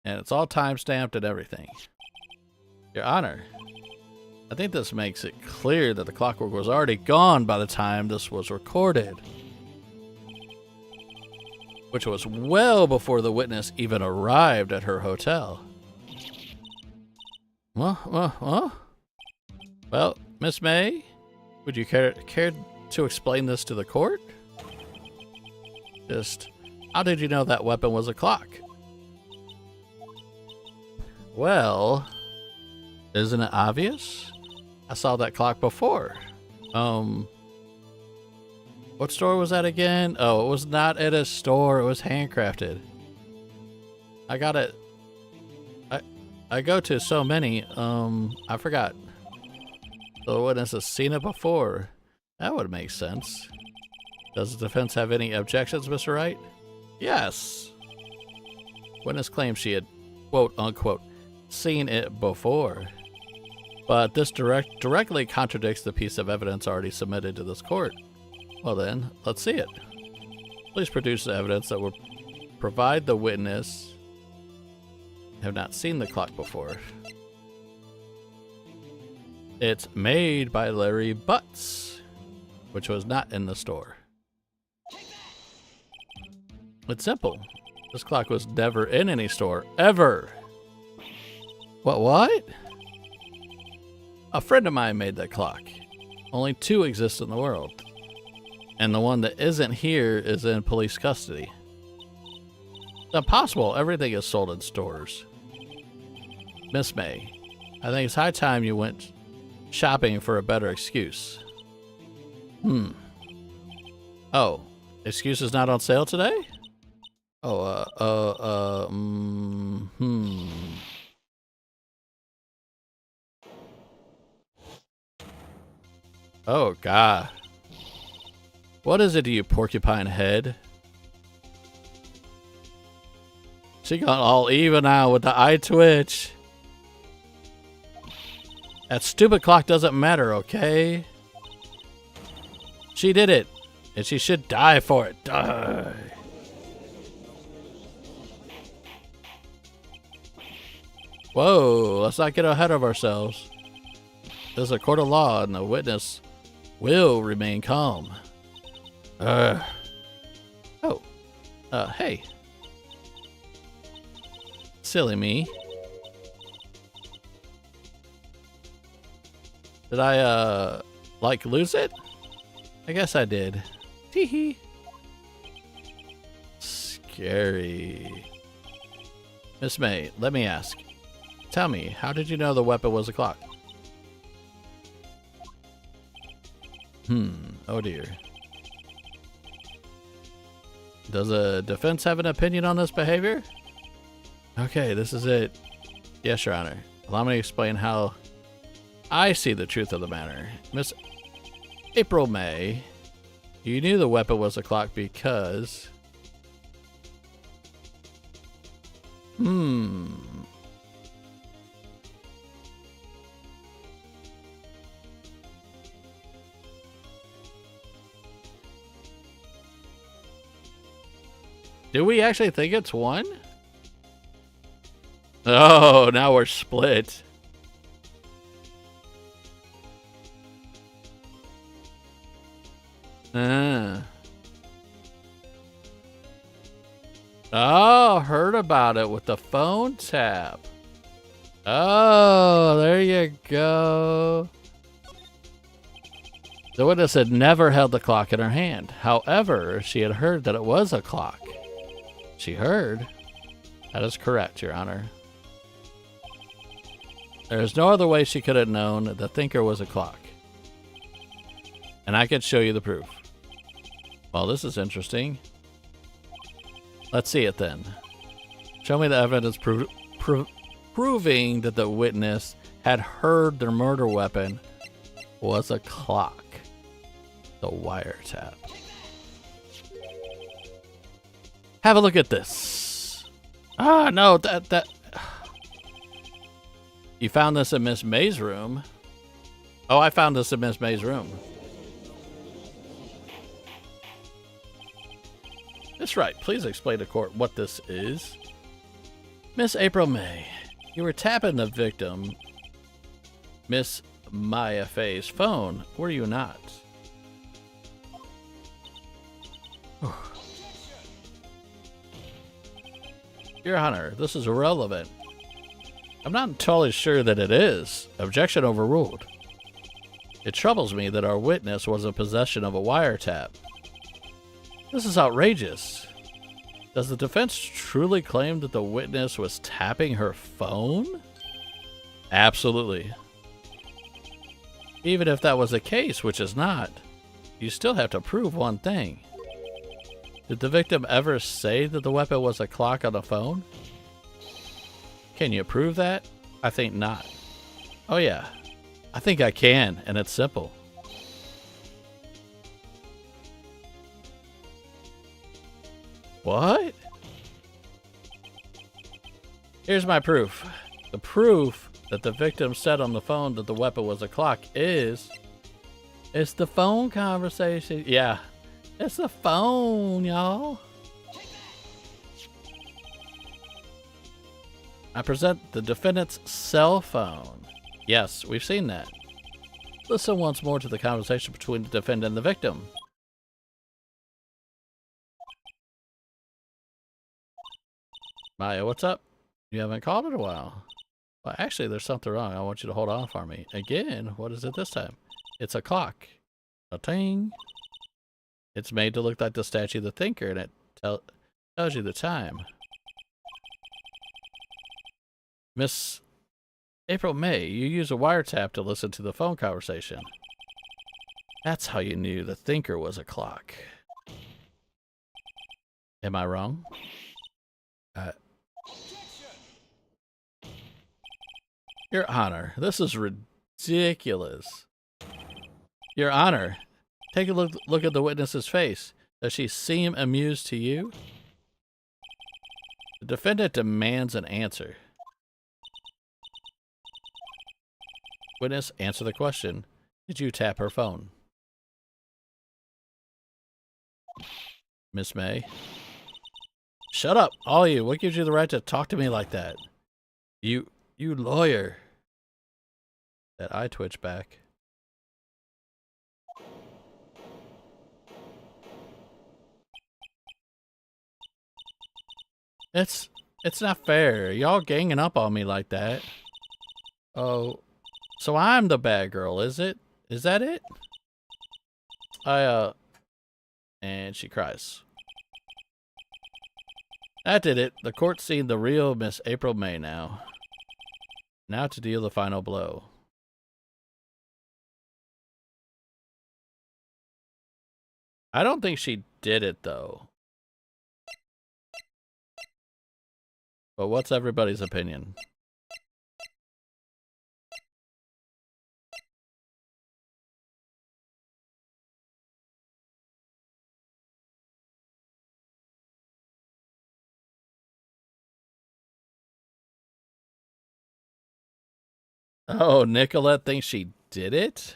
And it's all time-stamped and everything. Your Honor, I think this makes it clear that the clockwork was already gone by the time this was recorded. Which was well before the witness even arrived at her hotel. Well, Miss May, would you care to explain this to the court? Just, how did you know that weapon was a clock? Well, isn't it obvious? I saw that clock before. What store was that again? Oh, it was not at a store, it was handcrafted. I got it. I go to so many, I forgot. The witness has seen it before. That would make sense. Does the defense have any objections, Mr. Wright? Yes. Witness claims she had, quote unquote, seen it before. But this directly contradicts the piece of evidence already submitted to this court. Well then, let's see it. Please produce the evidence that will provide the witness have not seen the clock before. It's made by Larry Butts, which was not in the store. It's simple. This clock was never in any store, ever. What? A friend of mine made that clock. Only 2 exist in the world. And the one that isn't here is in police custody. It's impossible. Everything is sold in stores. Miss May, I think it's high time you went shopping for a better excuse. Oh, excuse is not on sale today? Oh, Oh, God. What is it, you porcupine head? She got all even now with the eye twitch. That stupid clock doesn't matter, okay? She did it, and she should die for it. Die. Whoa, let's not get ahead of ourselves. This is a court of law, and the witness will remain calm. Hey. Silly me. Did I, lose it? I guess I did. Tee-hee. Scary. Miss May, let me ask. Tell me, how did you know the weapon was a clock? Oh dear. Does a defense have an opinion on this behavior? Okay, this is it. Yes, Your Honor. Allow me to explain how I see the truth of the matter. Miss April May, you knew the weapon was a clock because... Do we actually think it's one? Oh, now we're split. Oh, heard about it with the phone tap. Oh, there you go. The witness had never held the clock in her hand. However, she had heard that it was a clock. She heard. That is correct, Your Honor. There is no other way she could have known the thinker was a clock. And I can show you the proof. Well, this is interesting. Let's see it then. Show me the evidence proving that the witness had heard the murder weapon was a clock. The wiretap. Have a look at this. Ah, no, that... You found this in Miss May's room. Oh, I found this in Miss May's room. Miss Wright, please explain to court what this is. Miss April May, you were tapping the victim, Miss Maya Faye's phone, were you not? Your Honor, this is irrelevant. I'm not entirely sure that it is. Objection overruled. It troubles me that our witness was in possession of a wiretap. This is outrageous. Does the defense truly claim that the witness was tapping her phone? Absolutely. Even if that was the case, which is not, you still have to prove one thing. Did the victim ever say that the weapon was a clock on the phone? Can you prove that? I think not. Oh yeah, I think I can, and it's simple. What? Here's my proof. The proof that the victim said on the phone that the weapon was a clock is... It's the phone conversation. Yeah, it's the phone, y'all. I present the defendant's cell phone. Yes, we've seen that. Listen once more to the conversation between the defendant and the victim. Maya, what's up? You haven't called in a while. Well, actually, there's something wrong. I want you to hold on for me. Again, what is it this time? It's a clock. A ting. It's made to look like the statue of the thinker, and it tells you the time. Miss April May, you use a wiretap to listen to the phone conversation. That's how you knew the thinker was a clock. Am I wrong? Your Honor, this is ridiculous. Your Honor, take a look at the witness's face. Does she seem amused to you? The defendant demands an answer. Witness, answer the question. Did you tap her phone? Miss May. Shut up, all of you. What gives you the right to talk to me like that? You lawyer. That eye twitch back. It's not fair. Y'all ganging up on me like that. Oh, so I'm the bad girl, is it? Is that it? And she cries. That did it. The court's seen the real Miss April May now. Now to deal the final blow. I don't think she did it, though. But what's everybody's opinion? Oh, Nicolette thinks she did it?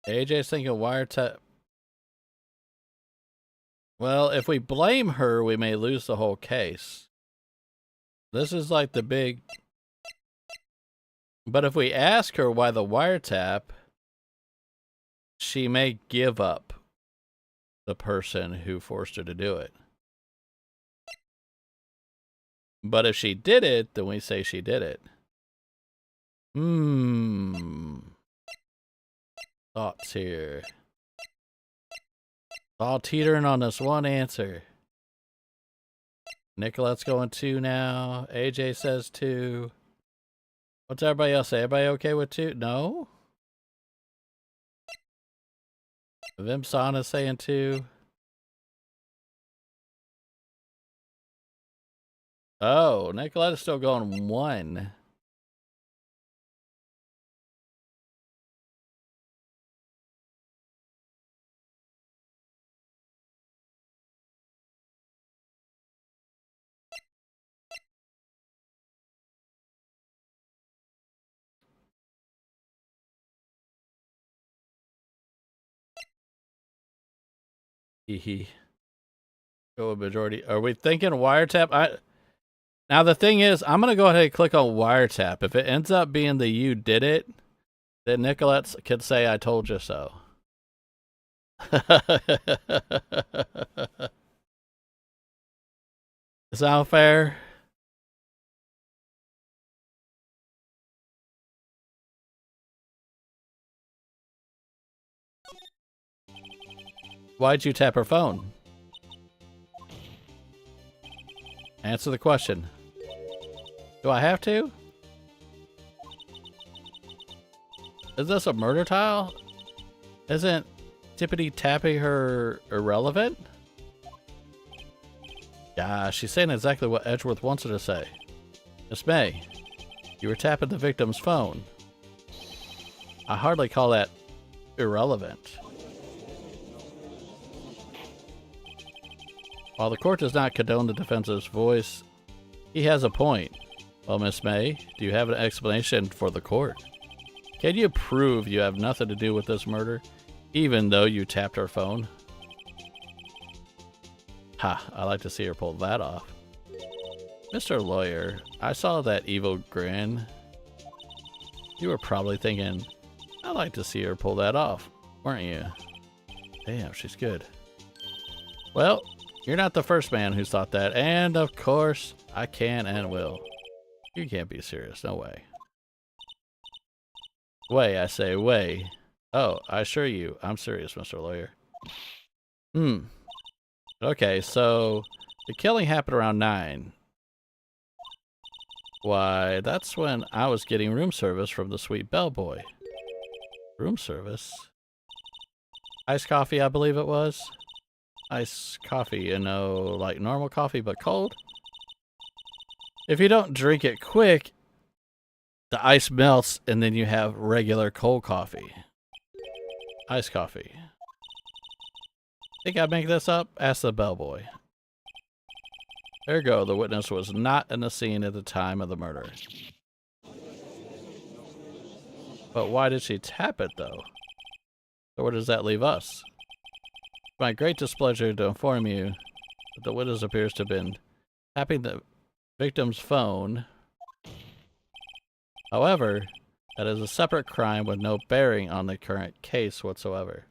AJ's thinking wiretap. Well, if we blame her, we may lose the whole case. This is like the big... But if we ask her why the wiretap, she may give up the person who forced her to do it. But if she did it, then we say she did it. Thoughts here. All teetering on this one answer. Nicolette's going 2 now. AJ says 2. What's everybody else say? Everybody okay with 2? No? Vimson is saying 2. Oh, Nicolette is still going 1. Hee. Go with majority. Are we thinking wiretap? Now the thing is, I'm gonna go ahead and click on wiretap. If it ends up being the you did it, then Nicolette can say I told you so. Sound fair? Why'd you tap her phone? Answer the question. Do I have to? Is this a murder tile? Isn't Tippity tapping her irrelevant? Yeah, she's saying exactly what Edgeworth wants her to say. Miss May, you were tapping the victim's phone. I hardly call that irrelevant. While the court does not condone the defense's voice, he has a point. Well, Miss May, do you have an explanation for the court? Can you prove you have nothing to do with this murder, even though you tapped her phone? Ha, I like to see her pull that off. Mr. Lawyer, I saw that evil grin. You were probably thinking, I'd like to see her pull that off, weren't you? Damn, she's good. Well, you're not the first man who's thought that, and of course, I can and will. You can't be serious, no way. Way, I say, way. Oh, I assure you, I'm serious, Mr. Lawyer. Okay, so the killing happened around 9. Why, that's when I was getting room service from the sweet bellboy. Room service? Iced coffee, I believe it was. Iced coffee, you know, like normal coffee but cold. If you don't drink it quick, the ice melts and then you have regular cold coffee. Iced coffee. Think I make this up? Ask the bellboy. Ergo, the witness was not in the scene at the time of the murder. But why did she tap it, though? So where does that leave us? It's my great displeasure to inform you that the witness appears to have been tapping the victim's phone. However, that is a separate crime with no bearing on the current case whatsoever.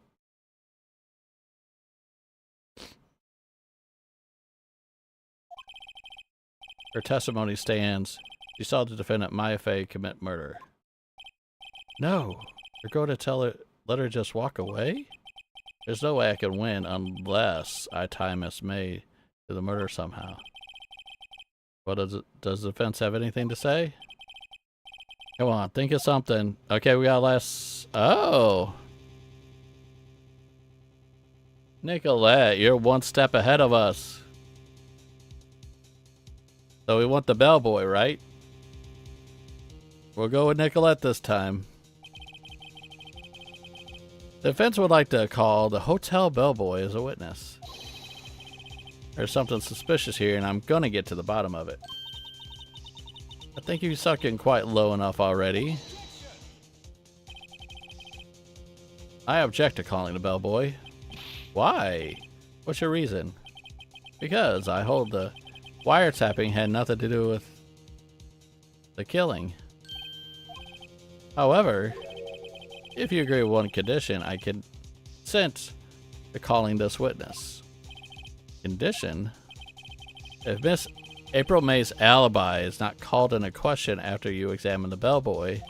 Her testimony stands. She saw the defendant Maya Fey commit murder. No, you're going to tell her, let her just walk away? There's no way I can win unless I tie Miss May to the murder somehow. What does the defense have anything to say? Come on, think of something. Okay, we got less. Oh. Nicolette, you're one step ahead of us. So we want the bellboy, right? We'll go with Nicolette this time. The defense would like to call the hotel bellboy as a witness. There's something suspicious here, and I'm gonna get to the bottom of it. I think you're sucking quite low enough already. I object to calling the bellboy. Why? What's your reason? Because I hold the wiretapping had nothing to do with the killing. However, if you agree with one condition, I can consent to calling this witness. Condition? If Miss April May's alibi is not called into question after you examine the bellboy,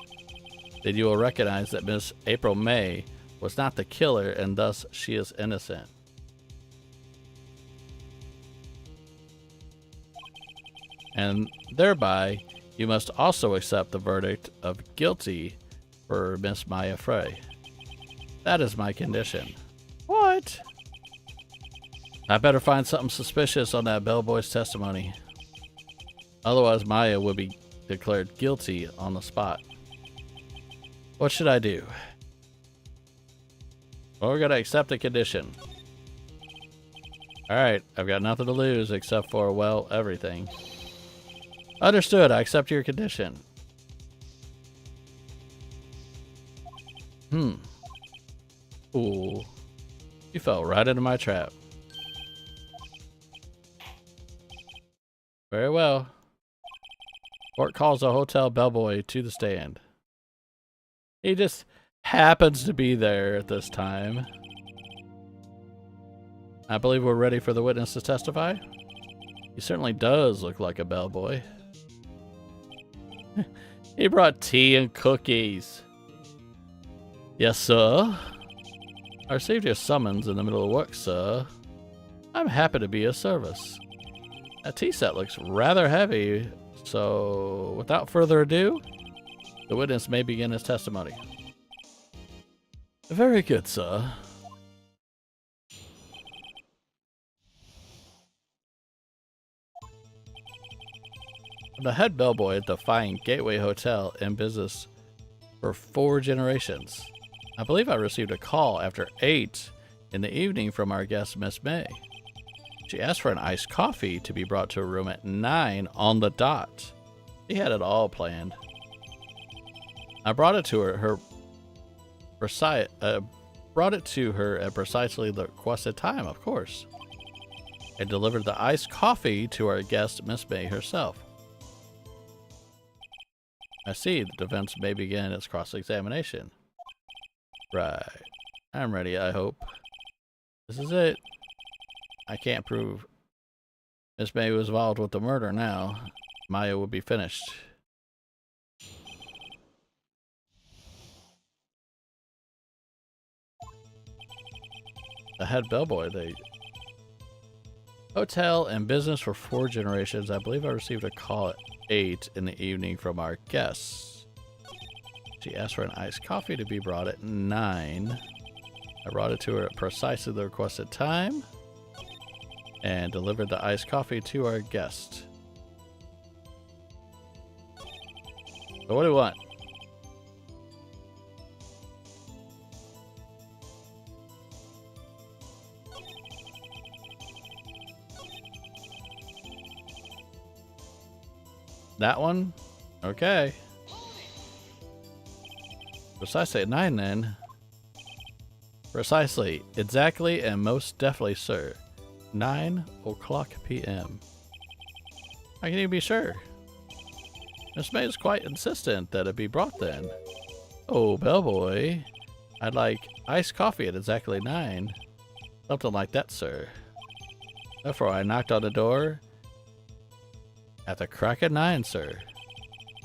then you will recognize that Miss April May was not the killer and thus she is innocent. And thereby, you must also accept the verdict of guilty for Miss Maya Frey. That is my condition. What? I better find something suspicious on that bellboy's testimony. Otherwise, Maya will be declared guilty on the spot. What should I do? Well, we're gonna accept the condition. Alright, I've got nothing to lose except for, well, everything. Understood, I accept your condition. Ooh. You fell right into my trap. Very well. Court calls the hotel bellboy to the stand. He just happens to be there at this time. I believe we're ready for the witness to testify. He certainly does look like a bellboy. He brought tea and cookies. Yes, sir. I received your summons in the middle of work, sir. I'm happy to be of service. That tea set looks rather heavy, so without further ado, the witness may begin his testimony. Very good, sir. I'm the head bellboy at the fine Gateway Hotel in business for 4 generations. I believe I received a call after 8 in the evening from our guest, Miss May. She asked for an iced coffee to be brought to her room at 9 on the dot. She had it all planned. I brought it to her at precisely the requested time, of course, and delivered the iced coffee to our guest, Miss May herself. I see. The defense may begin its cross-examination. Right. I'm ready, I hope. This is it. I can't prove Miss May was involved with the murder now. Maya will be finished. The head bellboy, the hotel and business for 4 generations. I believe I received a call at 8 in the evening from our guests. She asked for an iced coffee to be brought at 9. I brought it to her at precisely the requested time and delivered the iced coffee to our guest. So what do you want? That one? Okay. Precisely at 9 then. Precisely, exactly, and most definitely, sir. 9 o'clock p.m. I can even be sure. Miss May is quite insistent that it be brought then. Oh, bellboy. I'd like iced coffee at exactly 9. Something like that, sir. Therefore, I knocked on the door at the crack of 9, sir.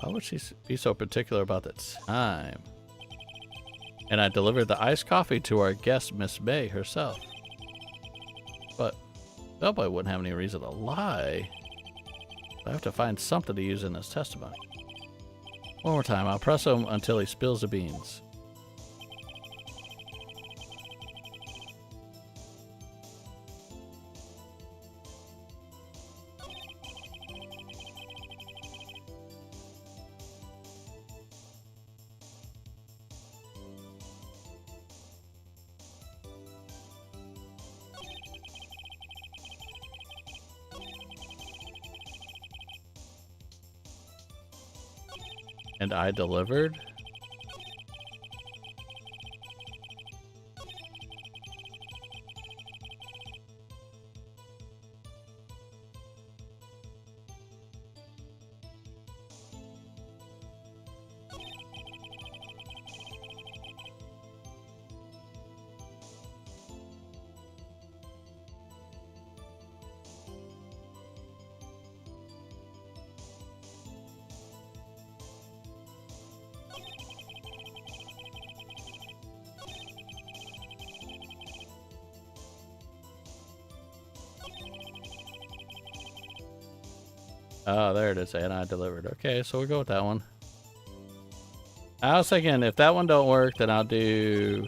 Why would she be so particular about the time? And I delivered the iced coffee to our guest, Miss May herself. But bellboy wouldn't have any reason to lie. I have to find something to use in this testimony. One more time, I'll press him until he spills the beans. And I delivered? Oh, there it is. And I delivered. Okay, so we'll go with that one. I was thinking if that one don't work, then I'll do...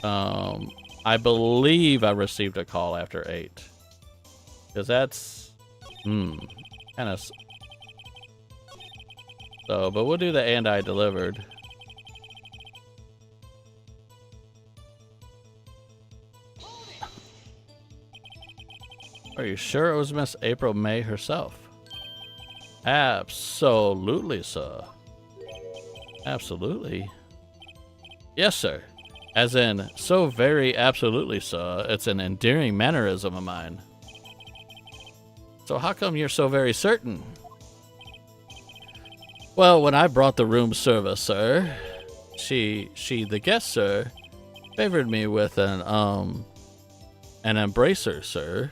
I believe I received a call after 8. Because that's... kind of... So, but we'll do the and I delivered. Are you sure it was Miss April May herself? Absolutely, sir. Absolutely. Yes, sir. As in, so very absolutely, sir. It's an endearing mannerism of mine. So how come you're so very certain? Well, when I brought the room service, sir, she, the guest, sir, favored me with an embracer, sir.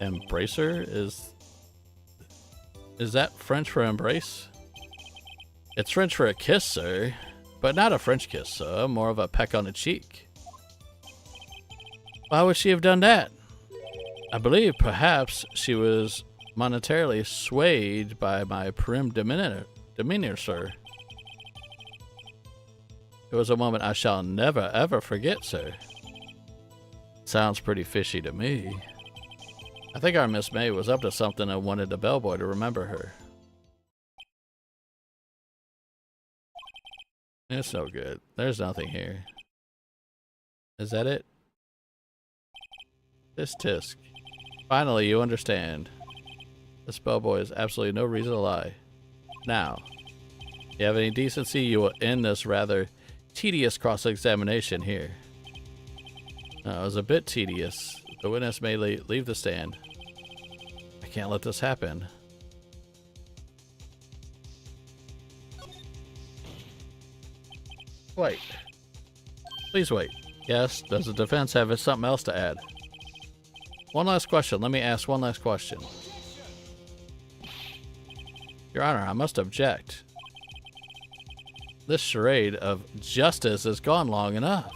Embracer is that French for embrace? It's French for a kiss, sir, but not a French kiss, sir, more of a peck on the cheek. Why would she have done that? I believe perhaps she was monetarily swayed by my prim demeanor, sir. It was a moment I shall never ever forget, sir. Sounds pretty fishy to me. I think our Miss May was up to something and wanted the bellboy to remember her. It's no good. There's nothing here. Is that it? This tisk. Finally, you understand. This bellboy has absolutely no reason to lie. Now, if you have any decency, you will end this rather tedious cross-examination here. It was a bit tedious. The witness may leave the stand. I can't let this happen. Wait. Please wait. Yes, does the defense have something else to add? One last question. Let me ask one last question. Your Honor, I must object. This charade of justice has gone long enough.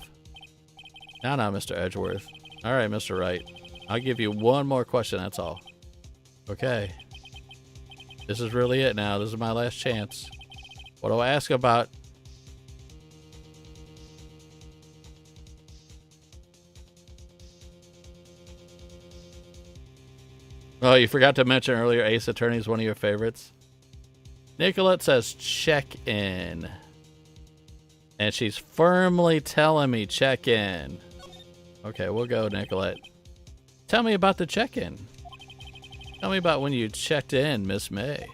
Now, Mr. Edgeworth. All right, Mr. Wright. I'll give you one more question, that's all. Okay. This is really it now. This is my last chance. What do I ask about? Oh, you forgot to mention earlier Ace Attorney is one of your favorites. Nicolette says check in. And she's firmly telling me check in. Okay, we'll go, Nicolette. Tell me about the check-in. Tell me about when you checked in, Miss May.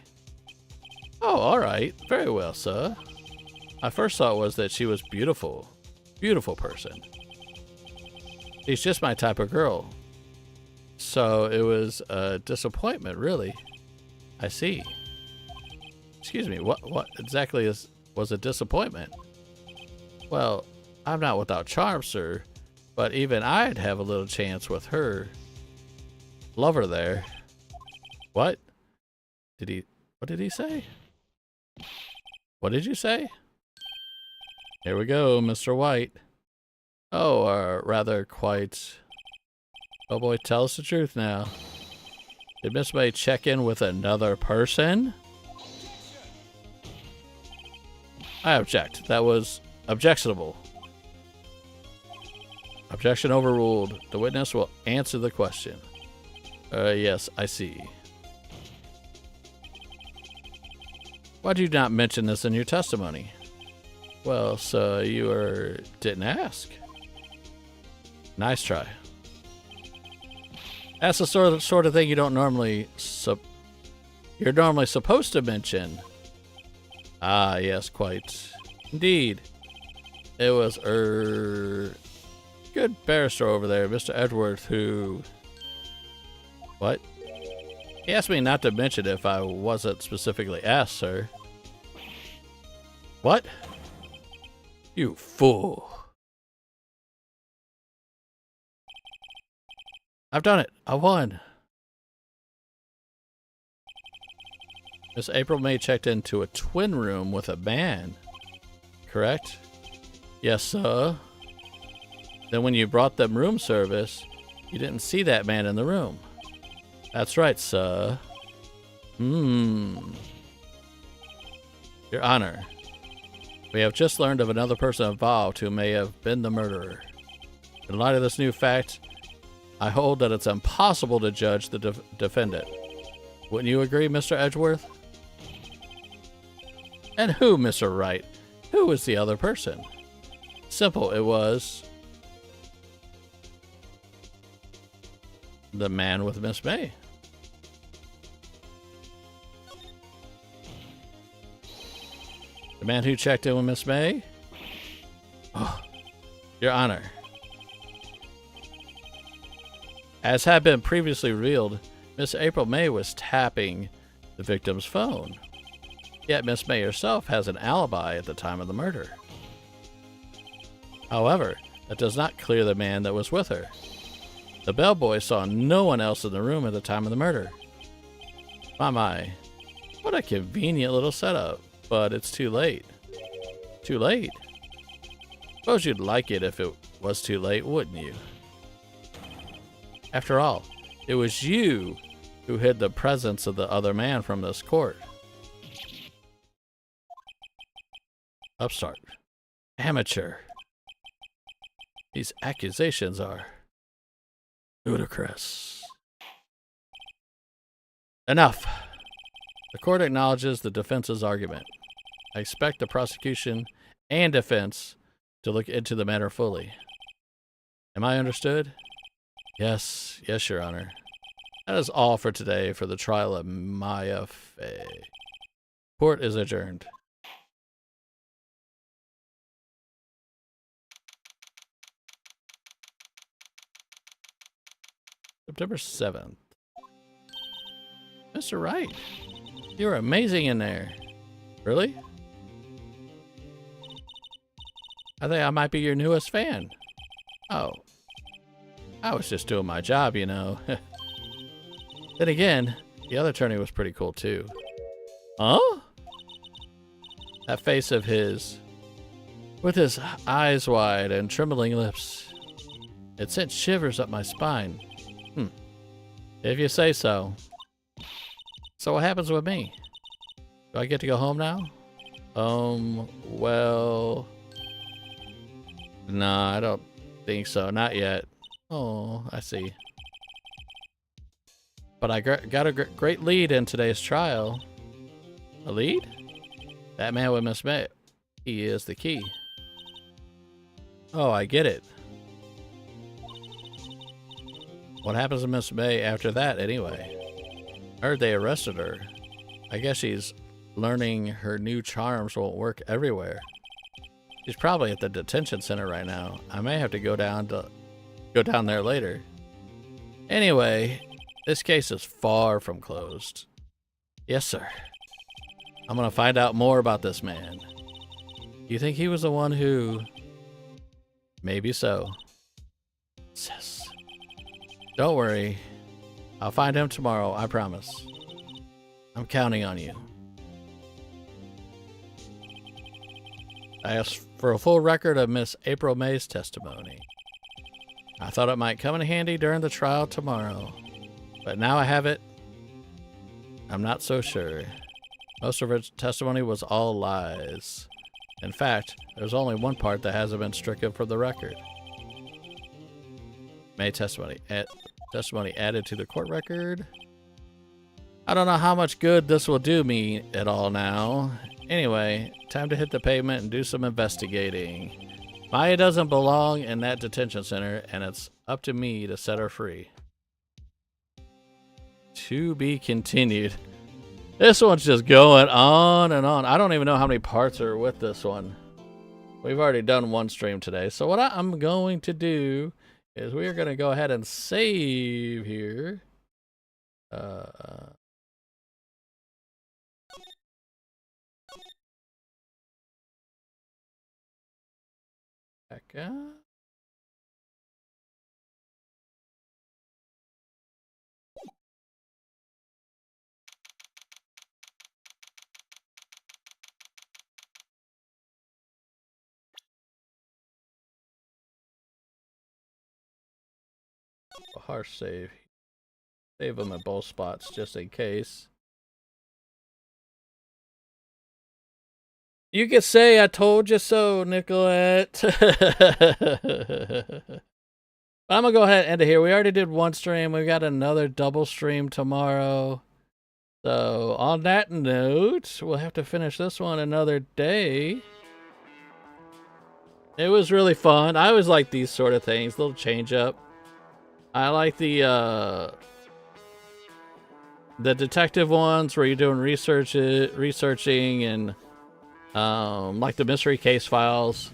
Oh, all right. Very well, sir. My first thought was that she was beautiful. Beautiful person. She's just my type of girl. So it was a disappointment, really. I see. Excuse me, what exactly was a disappointment? Well, I'm not without charm, sir. But even I'd have a little chance with her lover there. What? What did he say? What did you say? Here we go, Mr. White. Oh, rather quite... Oh boy, tell us the truth now. Did Miss May check in with another person? I object. That was objectionable. Objection overruled. The witness will answer the question. Yes, I see. Why did you not mention this in your testimony? Well, so you didn't ask. Nice try. That's the sort of thing you don't normally you're normally supposed to mention. Ah, yes, quite. Indeed. It was good barrister over there, Mr. Edgeworth, who... What? He asked me not to mention it if I wasn't specifically asked, sir. What? You fool. I've done it. I won. Miss April May checked into a twin room with a man. Correct? Yes, sir. Then when you brought them room service, you didn't see that man in the room. That's right, sir. Your Honor, we have just learned of another person involved who may have been the murderer. In light of this new fact, I hold that it's impossible to judge the defendant. Wouldn't you agree, Mr. Edgeworth? And who, Mr. Wright? Who was the other person? Simple, it was the man with Miss May. The man who checked in with Miss May? Oh, Your Honor. As had been previously revealed, Miss April May was tapping the victim's phone. Yet Miss May herself has an alibi at the time of the murder. However, that does not clear the man that was with her. The bellboy saw no one else in the room at the time of the murder. My, what a convenient little setup. But it's too late. Too late? Suppose you'd like it if it was too late, wouldn't you? After all, it was you who hid the presence of the other man from this court. Upstart. Amateur. These accusations are ludicrous. Enough. The court acknowledges the defense's argument. I expect the prosecution and defense to look into the matter fully. Am I understood? Yes, Your Honor. That is all for today for the trial of Maya Fey. Court is adjourned. September 7th. Mr. Wright, you're amazing in there. Really? I think I might be your newest fan. Oh. I was just doing my job, you know. Then again, the other attorney was pretty cool too. Huh? That face of his, with his eyes wide and trembling lips. It sent shivers up my spine. If you say so. So what happens with me? Do I get to go home now? Well... No, I don't think so. Not yet. Oh, I see. But I got a great lead in today's trial. A lead? That man with Miss May. He is the key. Oh, I get it. What happens to Miss May after that, anyway? I heard they arrested her. I guess she's learning her new charms won't work everywhere. She's probably at the detention center right now. I may have to go down there later. Anyway, this case is far from closed. Yes, sir. I'm gonna find out more about this man. You think he was the one who... Maybe so. Yes. Don't worry. I'll find him tomorrow, I promise. I'm counting on you. I asked for a full record of Miss April May's testimony. I thought it might come in handy during the trial tomorrow. But now I have it, I'm not so sure. Most of her testimony was all lies. In fact, there's only one part that hasn't been stricken from the record. May testimony. Testimony added to the court record. I don't know how much good this will do me at all now. Anyway, time to hit the pavement and do some investigating. Maya doesn't belong in that detention center, and it's up to me to set her free. To be continued. This one's just going on and on. I don't even know how many parts are with this one. We've already done one stream today. So what I'm going to do is we are going to go ahead and save here. Back up. A harsh save. Save them at both spots just in case. You could say I told you so, Nicolette. I'm gonna go ahead and end it here. We already did one stream. We got another double stream tomorrow. So on that note, we'll have to finish this one another day. It was really fun. I always like these sort of things, little change up. I like the detective ones where you're doing researching and like the mystery case files,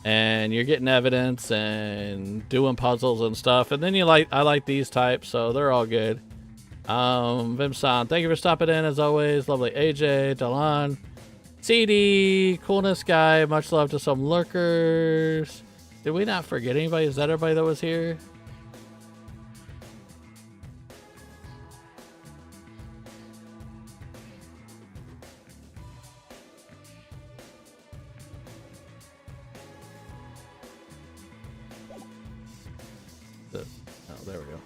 and you're getting evidence and doing puzzles and stuff. And then I like these types, so they're all good. Vimsan, thank you for stopping in as always. Lovely AJ, Dalan, CD, coolness guy, much love to some lurkers. Did we not forget anybody? Is that everybody that was here? Oh, there we go.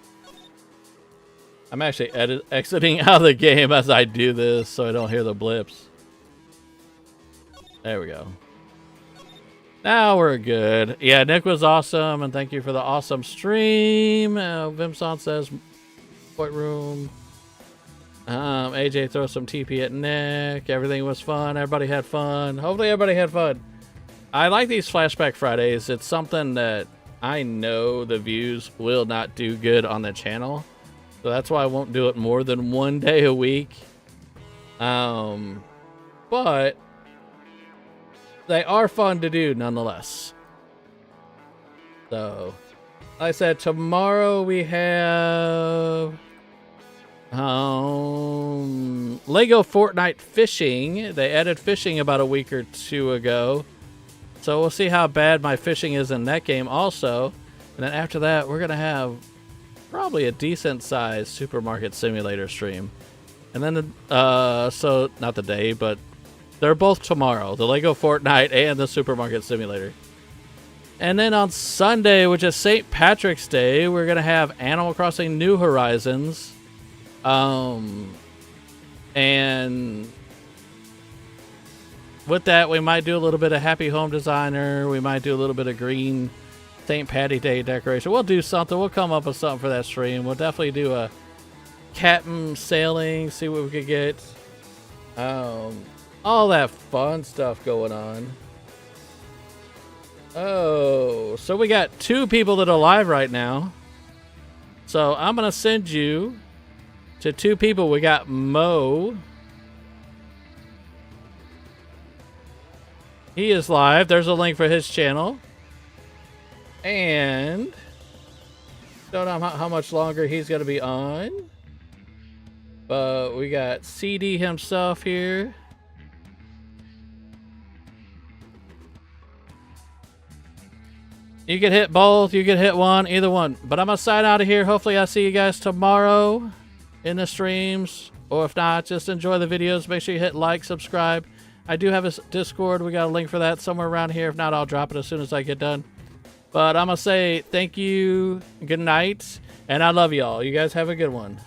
I'm actually exiting out of the game as I do this so I don't hear the blips. There we go. Now we're good. Yeah, Nick was awesome, and thank you for the awesome stream. Vimsan says, "What room?" AJ throws some TP at Nick. Everything was fun. Everybody had fun. Hopefully everybody had fun. I like these Flashback Fridays. It's something that I know the views will not do good on the channel. So that's why I won't do it more than one day a week. But they are fun to do nonetheless. So, like I said, tomorrow we have Lego Fortnite fishing. They added fishing about a week or two ago. So we'll see how bad my fishing is in that game also. And then after that, we're going to have probably a decent sized supermarket simulator stream. And then, so not the day, but they're both tomorrow. The Lego Fortnite and the supermarket simulator. And then on Sunday, which is St. Patrick's Day, we're going to have Animal Crossing New Horizons. And with that, we might do a little bit of Happy Home Designer. We might do a little bit of green St. Patty Day decoration. We'll do something. We'll come up with something for that stream. We'll definitely do a captain sailing, see what we could get. All that fun stuff going on. Oh, so we got 2 people that are live right now. So I'm going to send you to 2 people. We got Mo. He is live. There's a link for his channel. And don't know how much longer he's going to be on. But we got CD himself here. You can hit both. You can hit one. Either one. But I'm going to sign out of here. Hopefully I'll see you guys tomorrow in the streams. Or if not, just enjoy the videos. Make sure you hit like, subscribe. I do have a Discord. We got a link for that somewhere around here. If not, I'll drop it as soon as I get done. But I'm going to say thank you, good night, and I love y'all. You guys have a good one.